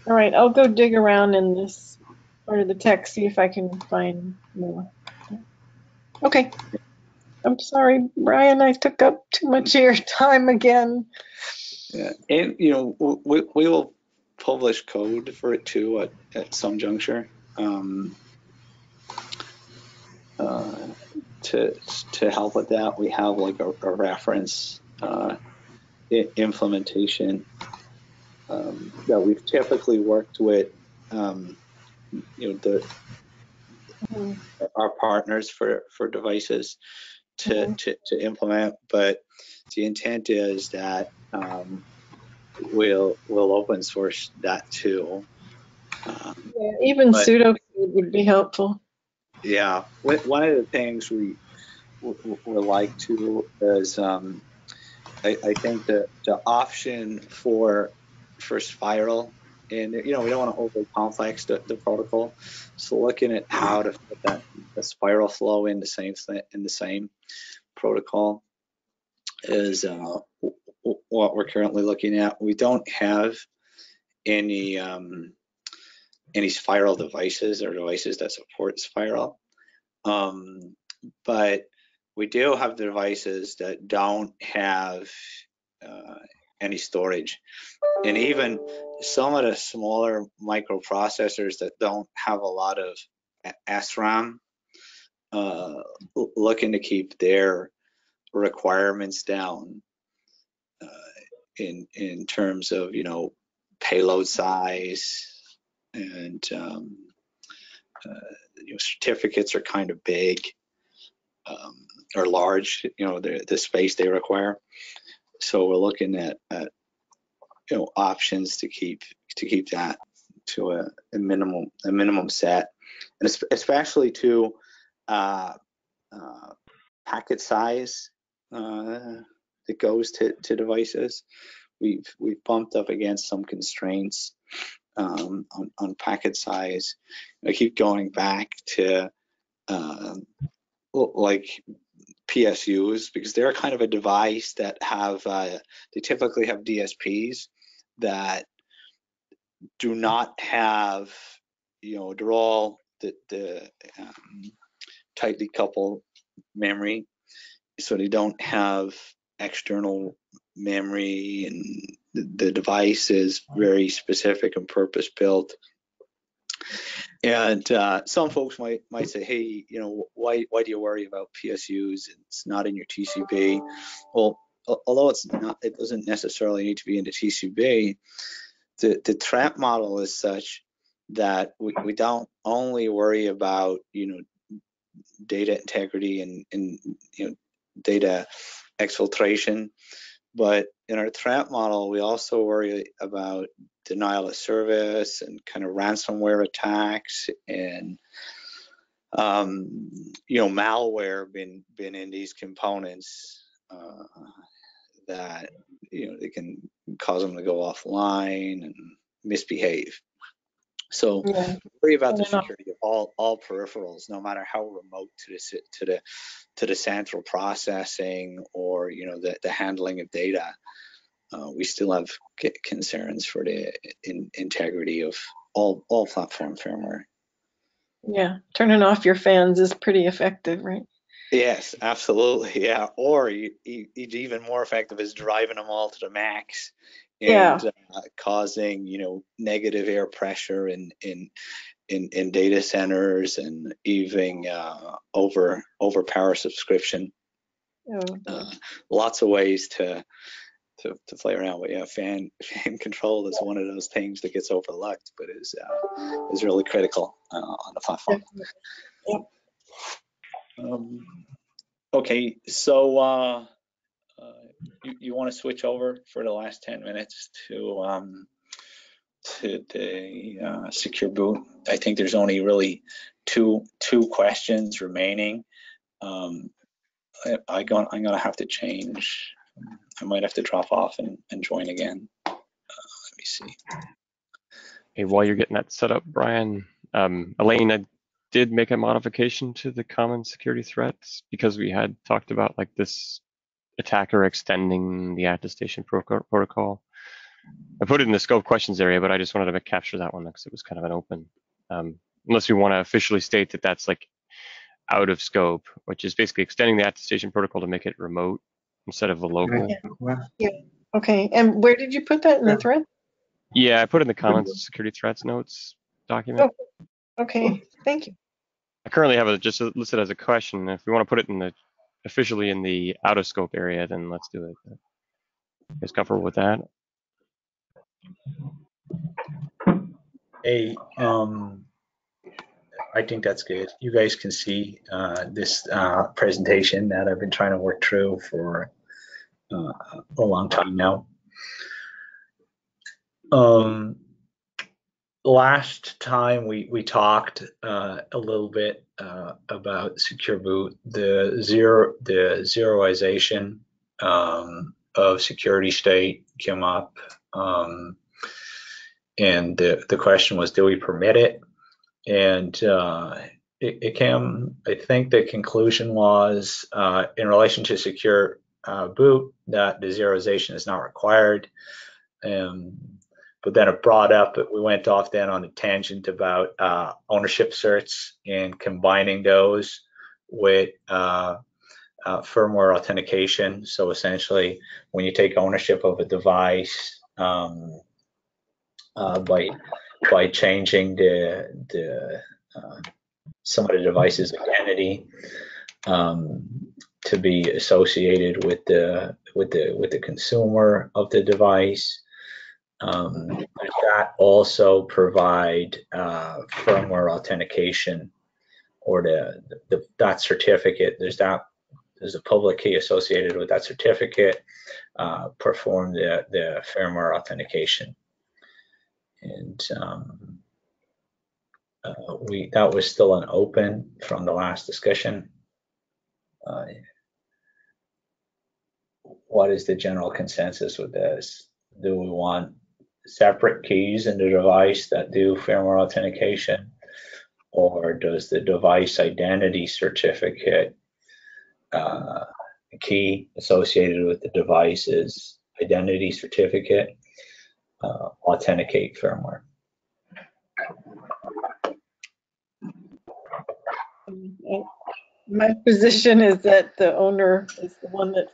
Speaker 2: All right, I'll go dig around in this part of the text, see if I can find more. Okay. I'm sorry, Brian, I took up too much of your time again.
Speaker 10: Yeah, and we will publish code for it too at some juncture. To help with that, we have like a reference implementation that we've typically worked with, our partners for devices to implement. But the intent is that we'll open source that too.
Speaker 2: Even pseudocode would be helpful.
Speaker 10: Yeah, one of the things we like to is I think the option for spiral, and we don't want to overly complex the protocol, so looking at how to put the spiral flow in the same protocol is what we're currently looking at. We don't have any spiral devices or devices that support spiral, but we do have devices that don't have any storage, and even some of the smaller microprocessors that don't have a lot of SRAM, looking to keep their requirements down in terms of payload size, and certificates are kind of big or large, the space they require. So we're looking at options to keep that to a minimum set, and especially to packet size that goes to devices. We've bumped up against some constraints on packet size. I keep going back to like PSUs, because they're kind of a device that have they typically have DSPs that do not have, they're all the tightly coupled memory, so they don't have external memory, and the device is very specific and purpose built. And some folks might say, hey, why do you worry about PSUs? It's not in your TCB. Well, although it doesn't necessarily need to be in the TCB. The trap model is such that we don't only worry about data integrity and data exfiltration, but in our trap model we also worry about denial of service and kind of ransomware attacks and malware been in these components that they can cause them to go offline and misbehave. So worry about the security of all peripherals, no matter how remote to the central processing or the handling of data. We still have concerns for the integrity of all platform firmware.
Speaker 2: Yeah, turning off your fans is pretty effective, right?
Speaker 10: Yes, absolutely. Yeah, or even more effective is driving them all to the max and causing negative air pressure in data centers and even over power subscription. Lots of ways to play around with. Yeah, fan control is one of those things that gets overlooked, but is really critical on the platform. Okay, so you want to switch over for the last 10 minutes to the secure boot. I think there's only really two questions remaining. I'm gonna have to change. I might have to drop off and join again. Let me see.
Speaker 4: Hey, while you're getting that set up, Brian, Elaine, I did make a modification to the common security threats because we had talked about like this attacker extending the attestation protocol. I put it in the scope questions area, but I just wanted to capture that one because it was kind of an open. Unless we want to officially state that that's like out of scope, which is basically extending the attestation protocol to make it remote instead of a local.
Speaker 2: Yeah. Okay. And where did you put that in the thread?
Speaker 4: Yeah, I put it in the common security threats notes document.
Speaker 2: Oh, okay. Thank you.
Speaker 4: I currently have it just listed as a question. If we want to put it in the officially in the out of scope area, then let's do it. You guys comfortable with that?
Speaker 10: Hey, I think that's good. You guys can see this presentation that I've been trying to work through for a long time now. Last time we talked a little bit about secure boot, the zeroization of security state came up, and the question was, do we permit it? And it came, I think the conclusion was in relation to secure boot that the zeroization is not required. But then it brought up, we went off then on a tangent about ownership certs and combining those with firmware authentication. So essentially, when you take ownership of a device by changing some of the device's identity to be associated with the consumer of the device. That also provide firmware authentication, or that certificate. There's a public key associated with that certificate. Perform the firmware authentication, and that was still an open from the last discussion. What is the general consensus with this? Do we want separate keys in the device that do firmware authentication, or does the device identity certificate key associated with the device's identity certificate authenticate firmware?
Speaker 2: My position is that the owner is the one that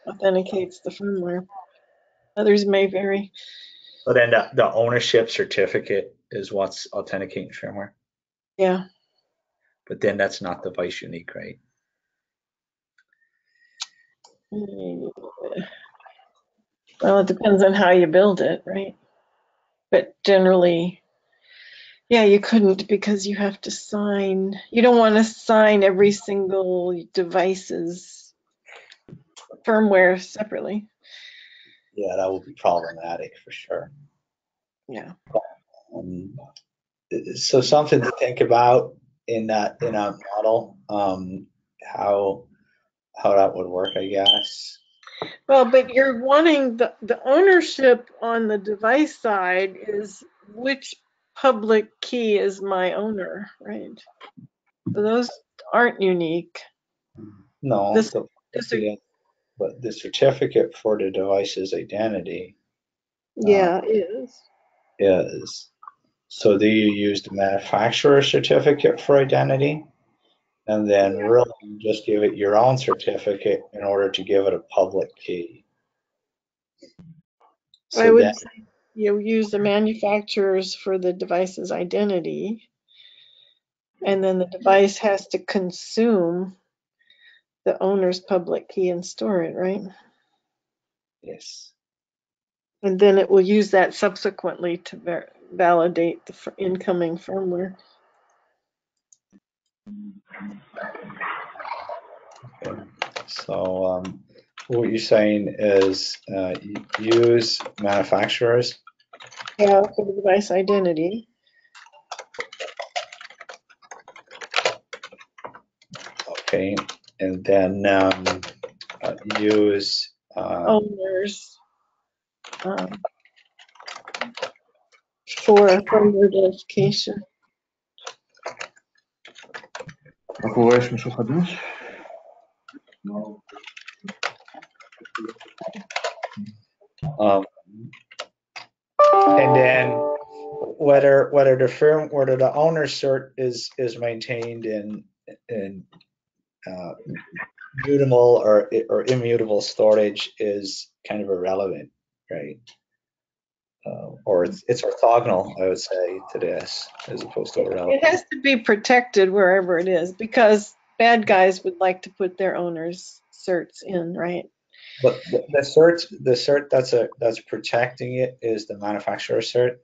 Speaker 2: authenticates the firmware. Others may vary.
Speaker 10: So then the ownership certificate is what's authenticating firmware,
Speaker 2: Yeah.
Speaker 10: but then that's not device unique, right?
Speaker 2: Well, it depends on how you build it, right? But generally, yeah, you couldn't because you have to sign. You don't want to sign every single device's firmware separately.
Speaker 10: Yeah, that would be problematic for sure.
Speaker 2: Yeah.
Speaker 10: So something to think about in a model, how that would work, I guess.
Speaker 2: Well, but you're wanting the ownership on the device side is which public key is my owner, right? So those aren't unique.
Speaker 10: No,
Speaker 2: This,
Speaker 10: but the certificate for the device's identity
Speaker 2: is.
Speaker 10: is. So do you use the manufacturer certificate for identity? And then really just give it your own certificate in order to give it a public key.
Speaker 2: I
Speaker 10: So
Speaker 2: would
Speaker 10: then,
Speaker 2: say you use the manufacturers for the device's identity, and then the device has to consume the owner's public key and store it, right?
Speaker 10: yes.
Speaker 2: And then it will use that subsequently to validate the incoming firmware.
Speaker 10: Okay. So what you're saying is use manufacturers.
Speaker 2: Yeah, for the device identity.
Speaker 10: Okay, and then use
Speaker 2: owners for firmware verification.
Speaker 10: And then whether the owner cert is maintained in mutable or immutable storage is kind of irrelevant, right? Or it's orthogonal, I would say, to this as opposed to irrelevant.
Speaker 2: It has to be protected wherever it is because bad guys would like to put their owners' certs in, right?
Speaker 10: But the cert that's protecting it is the manufacturer cert.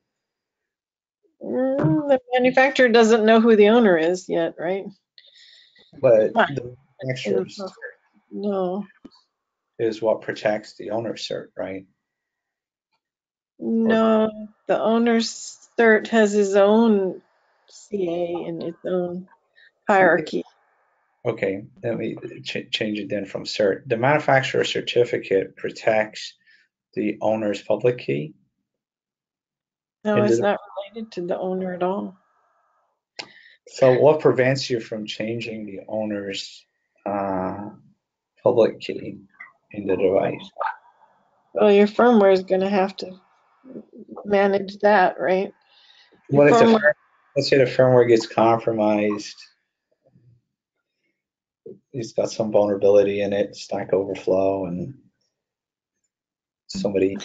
Speaker 2: The manufacturer doesn't know who the owner is yet, right?
Speaker 10: But the manufacturer
Speaker 2: No.
Speaker 10: is what protects the owner cert, right?
Speaker 2: No, the owner's cert has his own CA and its own hierarchy.
Speaker 10: Okay, let me change it then from cert. The manufacturer certificate protects the owner's public key.
Speaker 2: No, it's not related to the owner at all.
Speaker 10: So what prevents you from changing the owner's public key in the device?
Speaker 2: Well, your firmware is going to have to manage that, right?
Speaker 10: What if let's say the firmware gets compromised? It's got some vulnerability in it, Stack Overflow, and somebody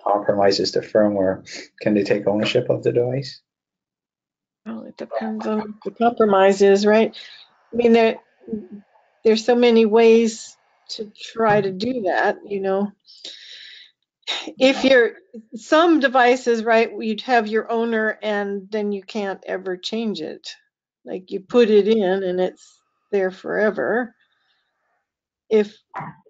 Speaker 10: compromises the firmware. Can they take ownership of the device?
Speaker 2: Well, it depends on what the compromise is, right? I mean, there's so many ways to try to do that, you know. If you're some devices, right, you'd have your owner and then you can't ever change it. Like you put it in and it's there forever. If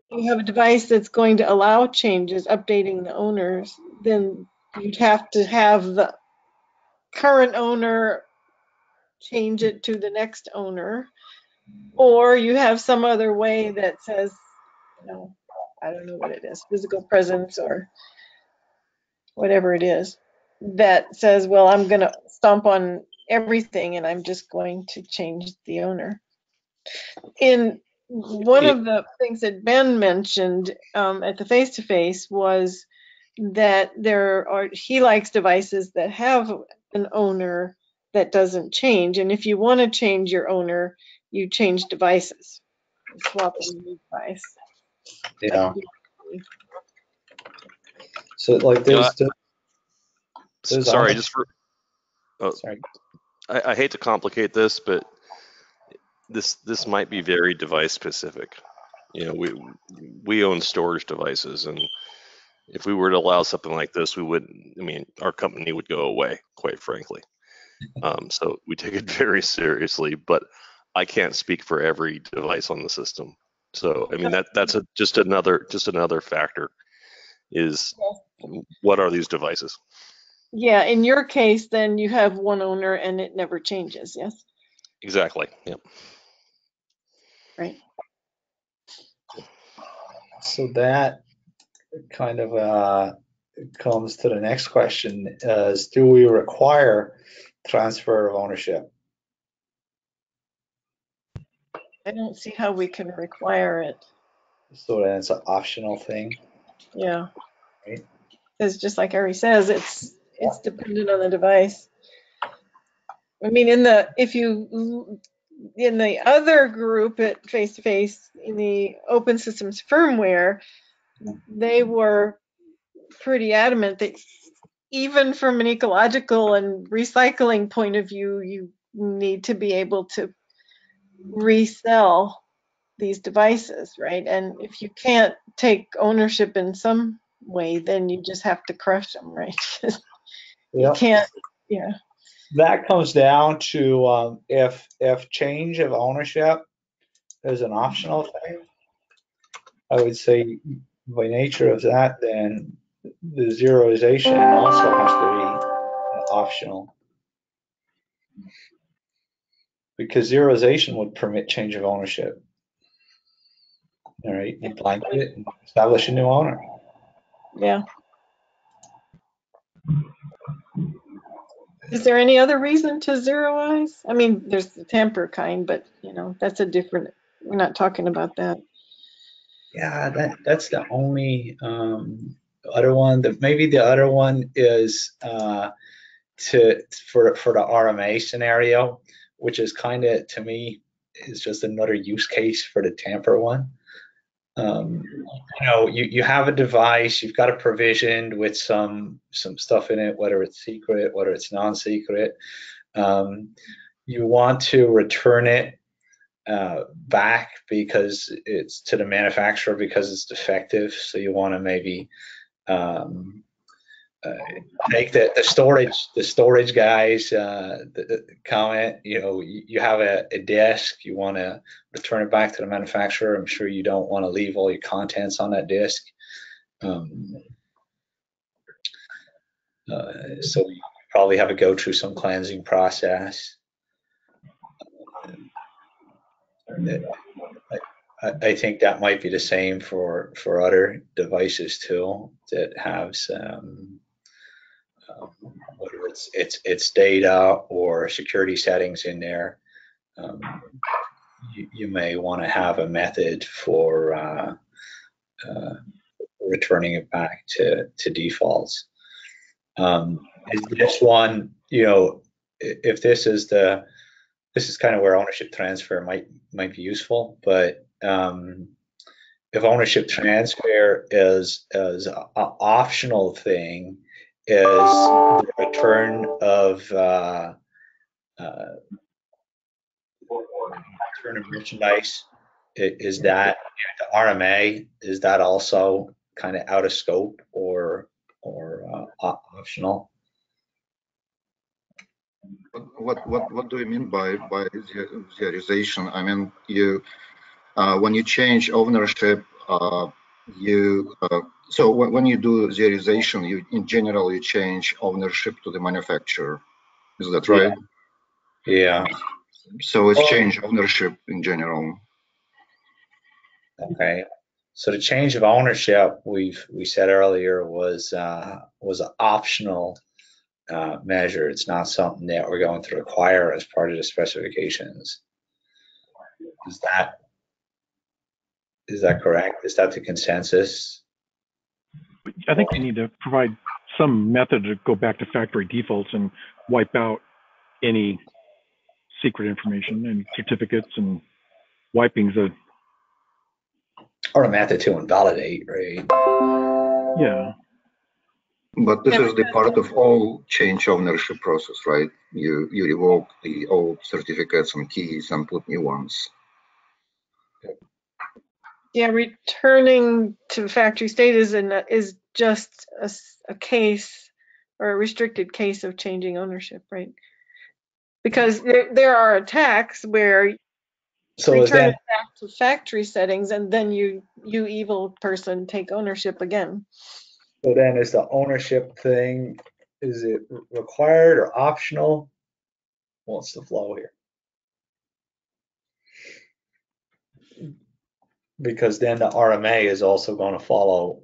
Speaker 2: you have a device that's going to allow changes, updating the owners, then you'd have to have the current owner change it to the next owner, or you have some other way that says, you know, I don't know what it is, physical presence or whatever it is, that says, well, I'm going to stomp on everything and I'm just going to change the owner. In one of the things that Ben mentioned at the face-to-face was that he likes devices that have an owner that doesn't change. And if you want to change your owner, you change devices, swap a new device.
Speaker 11: Yeah. So like there's
Speaker 12: sorry, just for
Speaker 11: sorry.
Speaker 12: I hate to complicate this, but this might be very device specific. You know, we own storage devices, and if we were to allow something like this, we wouldn't. I mean, our company would go away, quite frankly. So we take it very seriously, but I can't speak for every device on the system. So I mean that's just another factor is what are these devices?
Speaker 2: Yeah, in your case, then you have one owner and it never changes. Yes.
Speaker 12: Exactly. Yep.
Speaker 2: Right.
Speaker 11: So that kind of comes to the next question: is do we require transfer of ownership?
Speaker 2: I don't see how we can require it.
Speaker 11: So then it's an optional thing.
Speaker 2: Yeah.
Speaker 11: Right.
Speaker 2: It's just like Ari says, it's dependent on the device. I mean, in the other group at Face to Face, in the Open Systems firmware, they were pretty adamant that even from an ecological and recycling point of view, you need to be able to resell these devices, right? And if you can't take ownership in some way, then you just have to crush them, right? You can't, yeah.
Speaker 11: That comes down to if change of ownership is an optional thing, I would say by nature of that, then the zeroization also has to be optional. Because zeroization would permit change of ownership. All right, you blanket it and establish a new owner.
Speaker 2: Yeah. Is there any other reason to zeroize? I mean, there's the tamper kind, but you know, that's a different, we're not talking about that.
Speaker 11: Yeah, that's the only other one. Maybe the other one is for the RMA scenario, which is kind of, to me, is just another use case for the tamper one. You know, you have a device, you've got it provisioned with some stuff in it, whether it's secret, whether it's non-secret. You want to return it back because it's to the manufacturer because it's defective. So you want to maybe take the storage guys the comment. You know, you have a disk, you want to return it back to the manufacturer. I'm sure you don't want to leave all your contents on that disk. So you probably have to go through some cleansing process. I think that might be the same for other devices too that have some whether it's data or security settings in there. You may want to have a method for returning it back to defaults. This one, you know, if this is kind of where ownership transfer might be useful, but if ownership transfer is an optional thing, is the return of merchandise, is that the RMA, is that also kind of out of scope or optional?
Speaker 13: What do you mean by zeroization? I mean, you when you change ownership, so when you do zeroization, you in general you change ownership to the manufacturer. Is that right?
Speaker 11: Yeah.
Speaker 13: So it's change ownership in general.
Speaker 11: Okay. So the change of ownership we said earlier was an optional measure. It's not something that we're going to require as part of the specifications. Is that correct? Is that the consensus?
Speaker 14: I think you need to provide some method to go back to factory defaults and wipe out any secret information and certificates and wiping's a
Speaker 11: or a method to invalidate, right?
Speaker 14: yeah.
Speaker 13: But this is the part of all change ownership process, right? You revoke the old certificates and keys and put new ones.
Speaker 2: Yeah, returning to factory state is just a case or a restricted case of changing ownership, right? Because there are attacks where
Speaker 11: So
Speaker 2: return it back to factory settings and then you evil person take ownership again.
Speaker 11: So then is the ownership thing, is it required or optional? What's the flow here? Because then the RMA is also going to follow.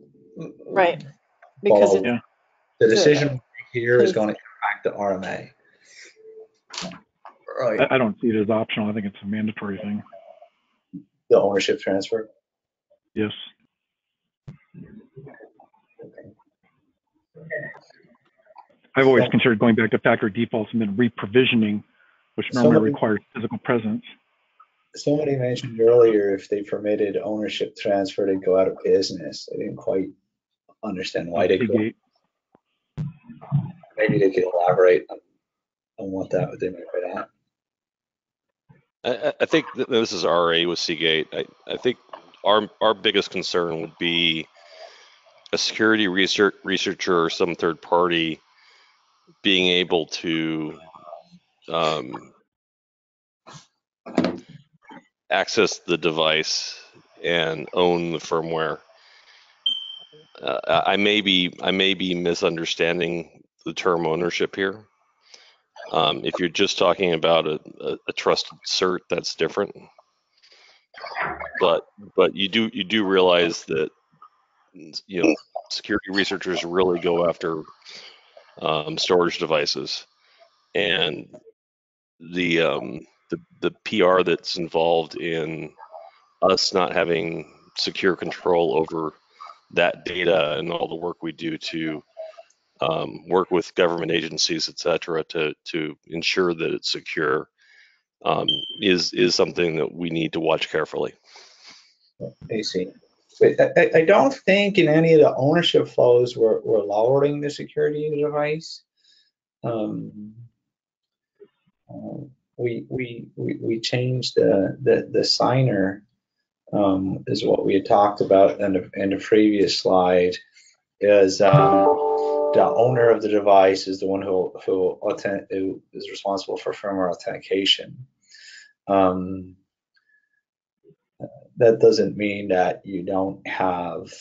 Speaker 2: Right. Because
Speaker 11: the decision here is going to impact the RMA. Right.
Speaker 14: I don't see it as optional. I think it's a mandatory thing.
Speaker 11: The ownership transfer?
Speaker 14: Yes. I've always considered going back to factory defaults and then reprovisioning, which normally requires physical presence.
Speaker 11: Somebody mentioned earlier if they permitted ownership transfer to go out of business. I didn't quite understand why they could. Maybe they could elaborate on what they meant by
Speaker 12: I think this is RA with Seagate. I think our biggest concern would be a security researcher or some third party being able to access the device and own the firmware. I may be misunderstanding the term ownership here. If you're just talking about a trusted cert, that's different. But you do realize that security researchers really go after storage devices, and the PR that's involved in us not having secure control over that data and all the work we do to work with government agencies, et cetera, to ensure that it's secure is something that we need to watch carefully.
Speaker 11: I see. But I don't think in any of the ownership flows we're lowering the security of the device. We changed the signer is what we had talked about in the previous slide. Is the owner of the device is the one who is responsible for firmware authentication. That doesn't mean that you don't have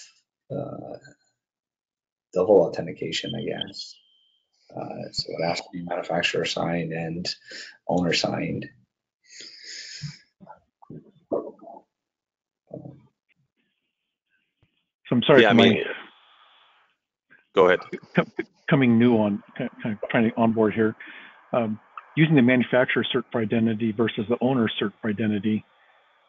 Speaker 11: the whole authentication, I guess. So it has to be manufacturer signed and owner signed.
Speaker 14: So I'm sorry for
Speaker 12: go ahead.
Speaker 14: Coming new on, kind of trying to onboard here. Using the manufacturer cert for identity versus the owner cert for identity,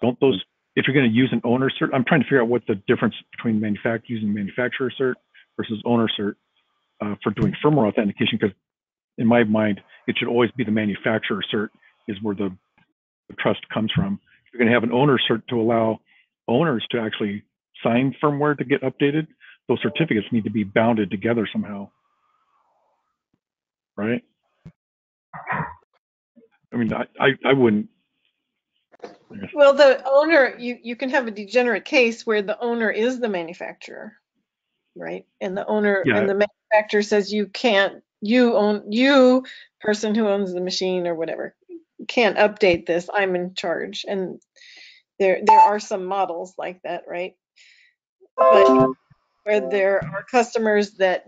Speaker 14: don't those, if you're going to use an owner cert, I'm trying to figure out what the difference between using manufacturer cert versus owner cert for doing firmware authentication, because in my mind, it should always be the manufacturer cert is where the trust comes from. If you're going to have an owner cert to allow owners to actually sign firmware to get updated, those certificates need to be bounded together somehow, right? I mean, I wouldn't.
Speaker 2: Well, the owner, you can have a degenerate case where the owner is the manufacturer, right? And the owner and the manufacturer says you can't, you person who owns the machine or whatever, can't update this. I'm in charge. And there are some models like that, right? But where there are customers that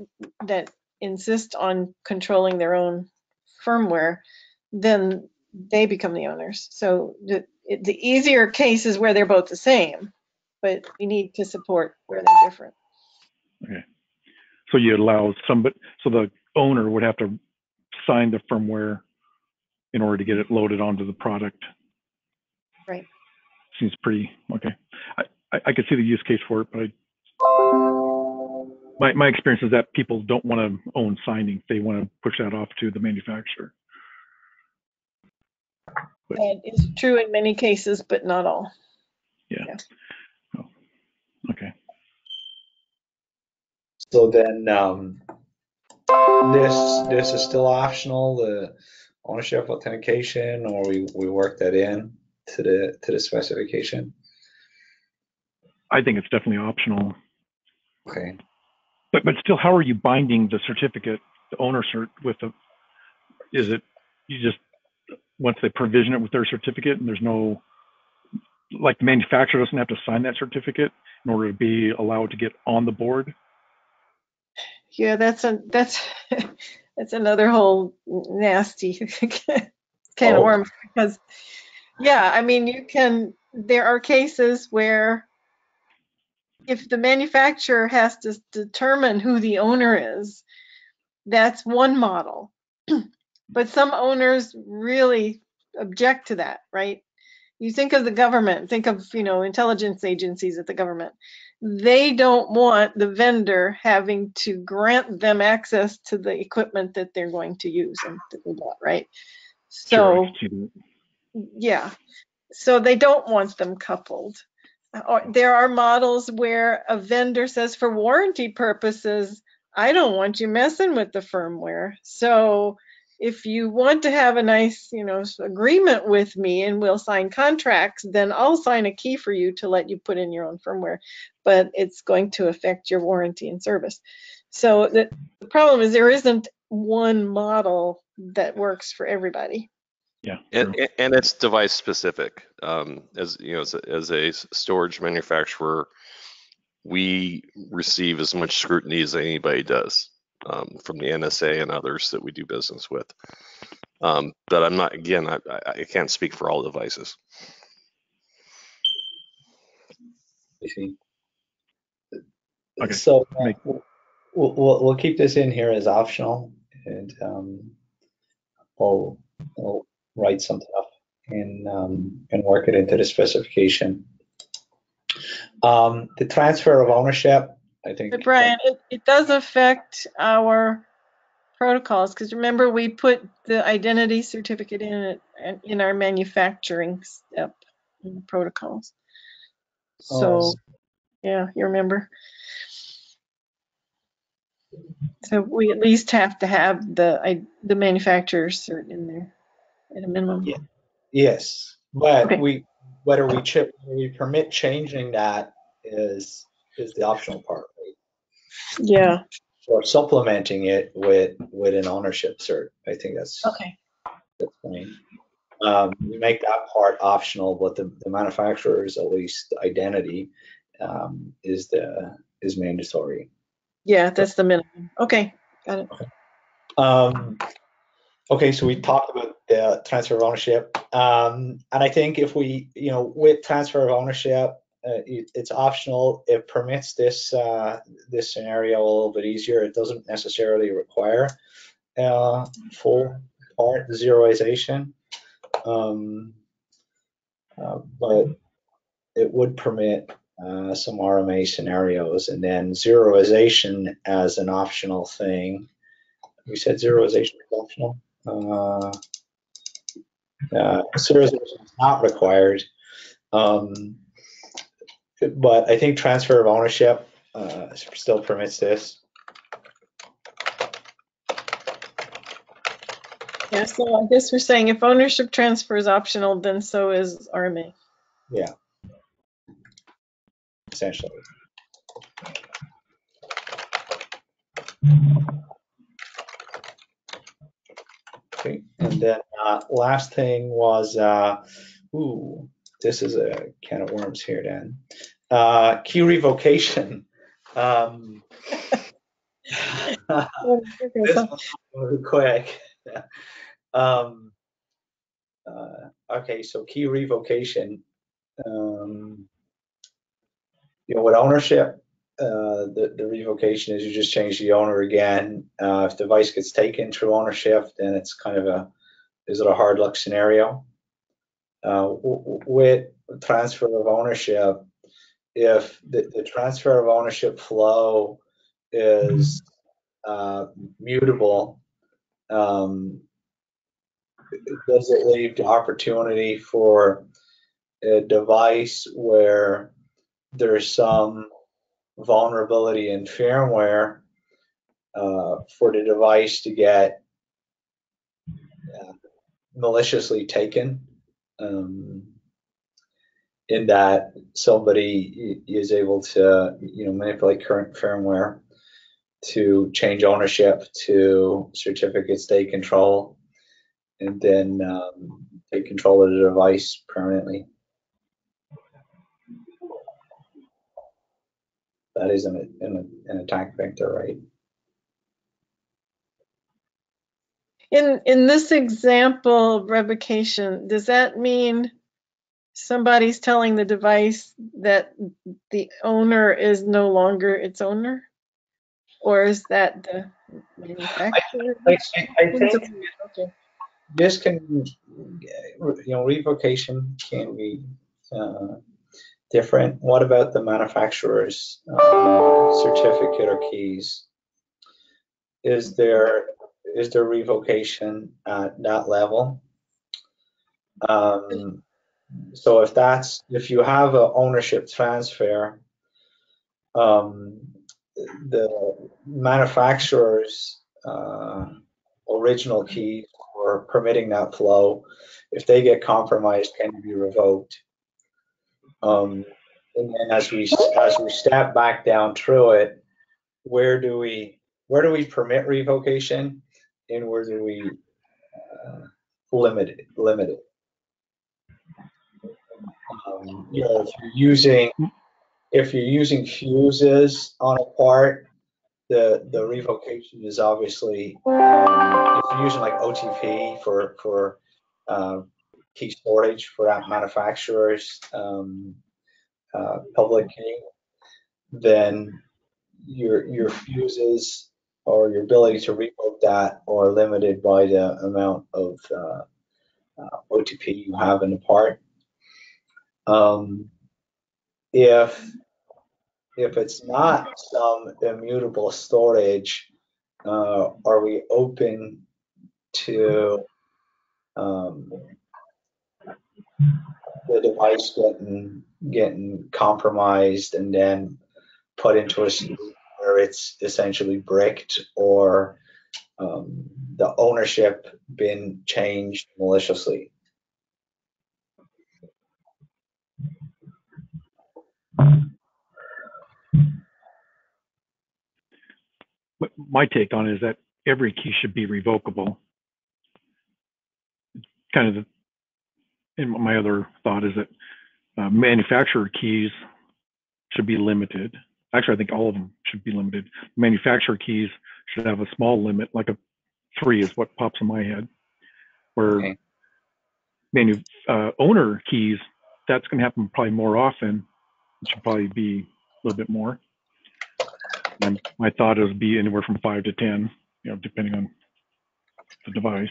Speaker 2: insist on controlling their own firmware, then they become the owners. So the easier case is where they're both the same, but we need to support where they're different.
Speaker 14: Okay. So you allow somebody, so the owner would have to sign the firmware in order to get it loaded onto the product.
Speaker 2: Right.
Speaker 14: Seems pretty, okay. I could see the use case for it, but my experience is that people don't want to own signing. They want to push that off to the manufacturer.
Speaker 2: That is true in many cases, but not all.
Speaker 14: Yeah.
Speaker 2: Yeah.
Speaker 14: Oh, okay.
Speaker 11: So then this is still optional, the ownership authentication, or we work that in to the specification.
Speaker 14: I think it's definitely optional.
Speaker 11: Okay.
Speaker 14: But still, how are you binding the certificate, the owner cert, with the? Is it you just once they provision it with their certificate, and there's no, like, the manufacturer doesn't have to sign that certificate in order to be allowed to get on the board?
Speaker 2: Yeah, that's that's another whole nasty can of worms, because yeah, I mean, there are cases where if the manufacturer has to determine who the owner is, that's one model. But some owners really object to that, right? You think of the government, think of, intelligence agencies at the government. They don't want the vendor having to grant them access to the equipment that they're going to use and that they bought, right? So,
Speaker 14: sure,
Speaker 2: yeah. So they don't want them coupled. Or there are models where a vendor says, for warranty purposes, I don't want you messing with the firmware. So if you want to have a nice, agreement with me and we'll sign contracts, then I'll sign a key for you to let you put in your own firmware, but it's going to affect your warranty and service. So the problem is there isn't one model that works for everybody.
Speaker 14: Yeah,
Speaker 12: and it's device specific. As you know, as a storage manufacturer, we receive as much scrutiny as anybody does from the NSA and others that we do business with. But I'm not. Again, I can't speak for all devices.
Speaker 11: I see.
Speaker 14: Okay.
Speaker 11: So we'll keep this in here as optional, and I'll write something up and work it into the specification. The transfer of ownership, I think.
Speaker 2: But Brian, it does affect our protocols, because remember we put the identity certificate in our manufacturing step in the protocols. So yeah, you remember. So we at least have to have the manufacturer's cert in there at a minimum.
Speaker 11: Yeah. Yes, but
Speaker 2: Okay.
Speaker 11: whether we permit changing that is the optional part, right?
Speaker 2: Yeah.
Speaker 11: Or supplementing it with an ownership cert. I think that's fine. We make that part optional, but the manufacturer's at least identity is mandatory.
Speaker 2: Yeah, that's the minimum. Okay, got it.
Speaker 11: Okay, so we talked about the transfer of ownership, and I think if we, with transfer of ownership, it's optional. It permits this this scenario a little bit easier. It doesn't necessarily require full part zeroization, but it would permit some RMA scenarios, and then zeroization as an optional thing. We said zeroization is optional. Zeroization is not required, but I think transfer of ownership still permits this.
Speaker 2: Yeah, so I guess we're saying if ownership transfer is optional, then so is RMA.
Speaker 11: Yeah, essentially. Okay, and then last thing was, this is a can of worms here then. Key revocation. This one's quick. Okay, so key revocation. With ownership, the revocation is you just change the owner again. If the device gets taken through ownership, then it's kind of is it a hard luck scenario? With transfer of ownership, if the transfer of ownership flow is mutable, does it leave the opportunity for a device where there's some vulnerability in firmware for the device to get maliciously taken, in that somebody is able to manipulate current firmware to change ownership to certificate state control, and then take control of the device permanently. That is an attack vector, right?
Speaker 2: In this example of revocation, does that mean somebody's telling the device that the owner is no longer its owner? Or is that the manufacturer?
Speaker 11: I think this can, revocation can be different. What about the manufacturer's certificate or keys? Is there revocation at that level? So if you have an ownership transfer, the manufacturer's original key for permitting that flow, if they get compromised, can be revoked. And then as we step back down through it, where do we permit revocation, and where do we limit it? If you're using fuses on a part, the revocation is obviously, if you're using like OTP for key storage for that manufacturer's public key, then your fuses or your ability to revoke that are limited by the amount of OTP you have in the part. If it's not some immutable storage, are we open to the device getting compromised and then put into a state where it's essentially bricked, or the ownership been changed maliciously?
Speaker 14: My take on it is that every key should be revocable. Kind of and my other thought is that manufacturer keys should be limited. Actually, I think all of them should be limited. Manufacturer keys should have a small limit, like a 3 is what pops in my head. Where owner keys, that's going to happen probably more often. It should probably be a little bit more. And my thought is be anywhere from 5 to 10, depending on the device.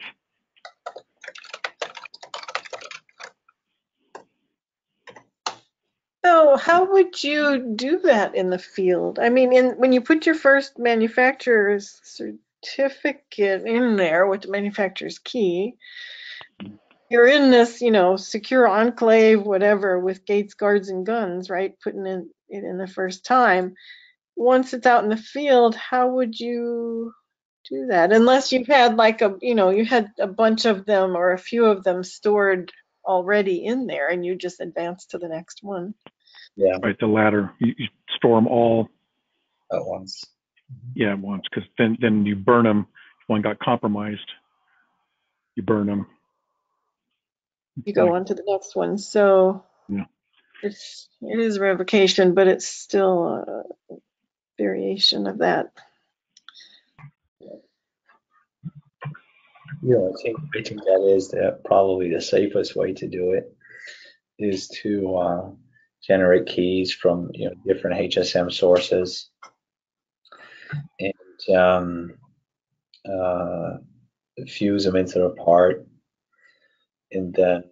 Speaker 2: So how would you do that in the field? I mean, when you put your first manufacturer's certificate in there with the manufacturer's key, you're in this, secure enclave, whatever, with gates, guards, and guns, right? Putting it in the first time. Once it's out in the field, how would you do that? Unless you've had you had a bunch of them or a few of them stored already in there, and you just advance to the next one.
Speaker 11: Yeah.
Speaker 14: Right, the ladder. You store them all
Speaker 11: at once.
Speaker 14: Yeah, at once, because then you burn them. If one got compromised, you burn them.
Speaker 2: You go on to the next one. So
Speaker 14: yeah.
Speaker 2: It is revocation, but it's still a variation of that.
Speaker 11: Yeah, I think that is probably the safest way to do it, is to generate keys from different HSM sources, and fuse them into the part, and then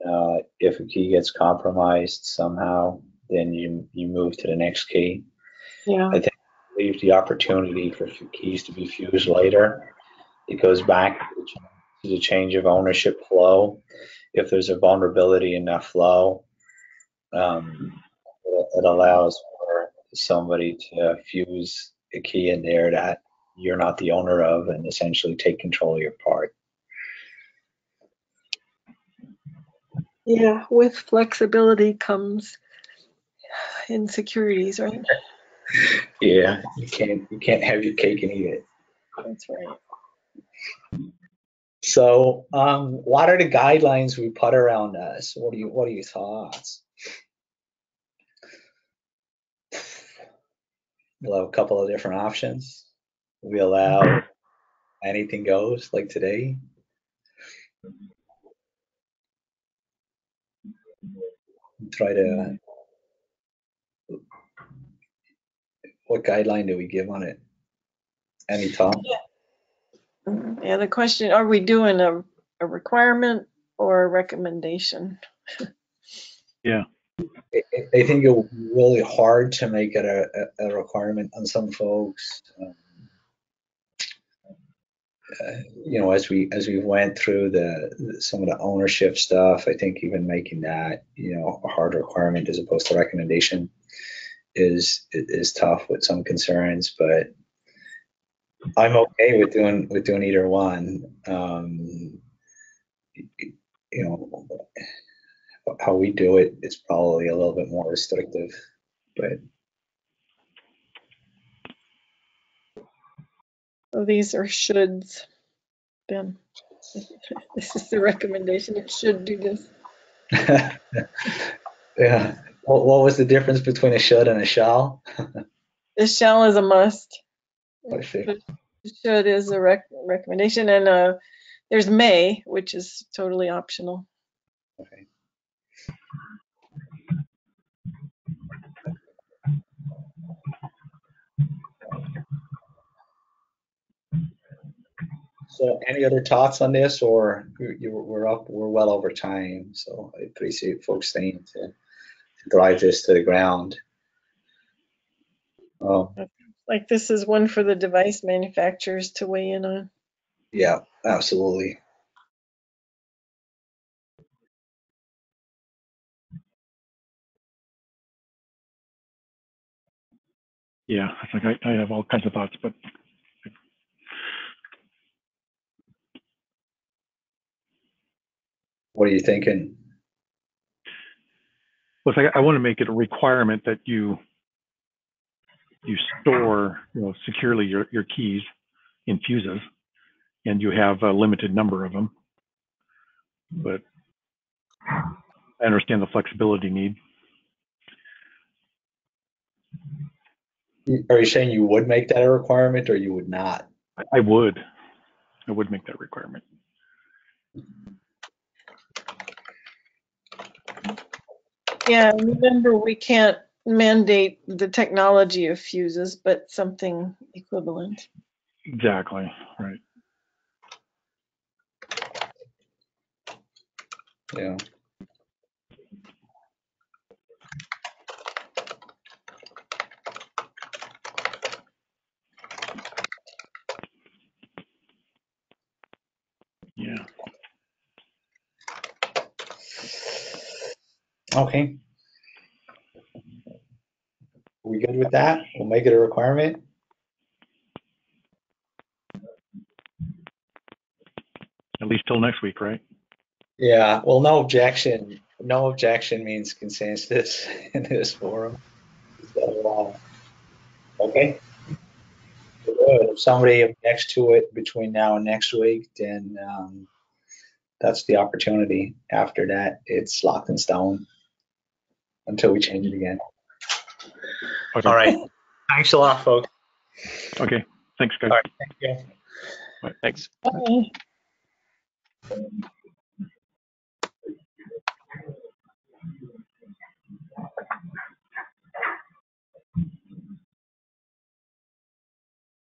Speaker 11: if a key gets compromised somehow, then you move to the next key.
Speaker 2: Yeah.
Speaker 11: I think leave the opportunity for keys to be fused later. It goes back to a change of ownership flow. If there's a vulnerability in that flow, it allows for somebody to fuse a key in there that you're not the owner of and essentially take control of your part.
Speaker 2: Yeah, with flexibility comes insecurities, right?
Speaker 11: Yeah, you can't have your cake and eat it.
Speaker 2: That's right.
Speaker 11: So, what are the guidelines we put around this? What are your thoughts? We'll have a couple of different options. We allow anything goes, like today. Try to. What guideline do we give on it? Any thought?
Speaker 2: Yeah, the question, are we doing a requirement or a recommendation?
Speaker 14: Yeah.
Speaker 11: I think it would be really hard to make it a requirement on some folks. As we went through some of the ownership stuff, I think even making that a hard requirement as opposed to recommendation is tough with some concerns. But I'm okay with doing either one. How we do it is probably a little bit more restrictive, but.
Speaker 2: So these are shoulds, Ben. This is the recommendation. It should do this.
Speaker 11: Yeah. What was the difference between a should and a shall?
Speaker 2: The shall is a must.
Speaker 11: I see.
Speaker 2: Should is a recommendation, and there's may, which is totally optional.
Speaker 11: Okay. So, any other thoughts on this, or we're well over time, so I appreciate folks staying to drive this to the ground.
Speaker 2: Like this is one for the device manufacturers to weigh in on.
Speaker 11: Yeah, absolutely.
Speaker 14: Yeah, I think I have all kinds of thoughts, but
Speaker 11: What are you thinking?
Speaker 14: well, I want to make it a requirement that you store securely your keys in fuses, and you have a limited number of them. But I understand the flexibility need.
Speaker 11: Are you saying you would make that a requirement, or you would not?
Speaker 14: I would make that requirement.
Speaker 2: Yeah, remember we can't mandate the technology of fuses, but something equivalent.
Speaker 14: Exactly, right.
Speaker 11: Yeah.
Speaker 14: Yeah.
Speaker 11: Okay. Are we good with that? We'll make it a requirement.
Speaker 14: At least till next week, right?
Speaker 11: Yeah. Well, no objection. No objection means consensus in this forum. So, okay. Good. If somebody objects to it between now and next week, then that's the opportunity. After that, it's locked in stone until we change it again.
Speaker 14: Okay.
Speaker 11: All right. Thanks a lot, folks.
Speaker 14: Okay. Thanks, guys.
Speaker 11: All right. Thank you.
Speaker 4: All right, thanks.
Speaker 2: Okay.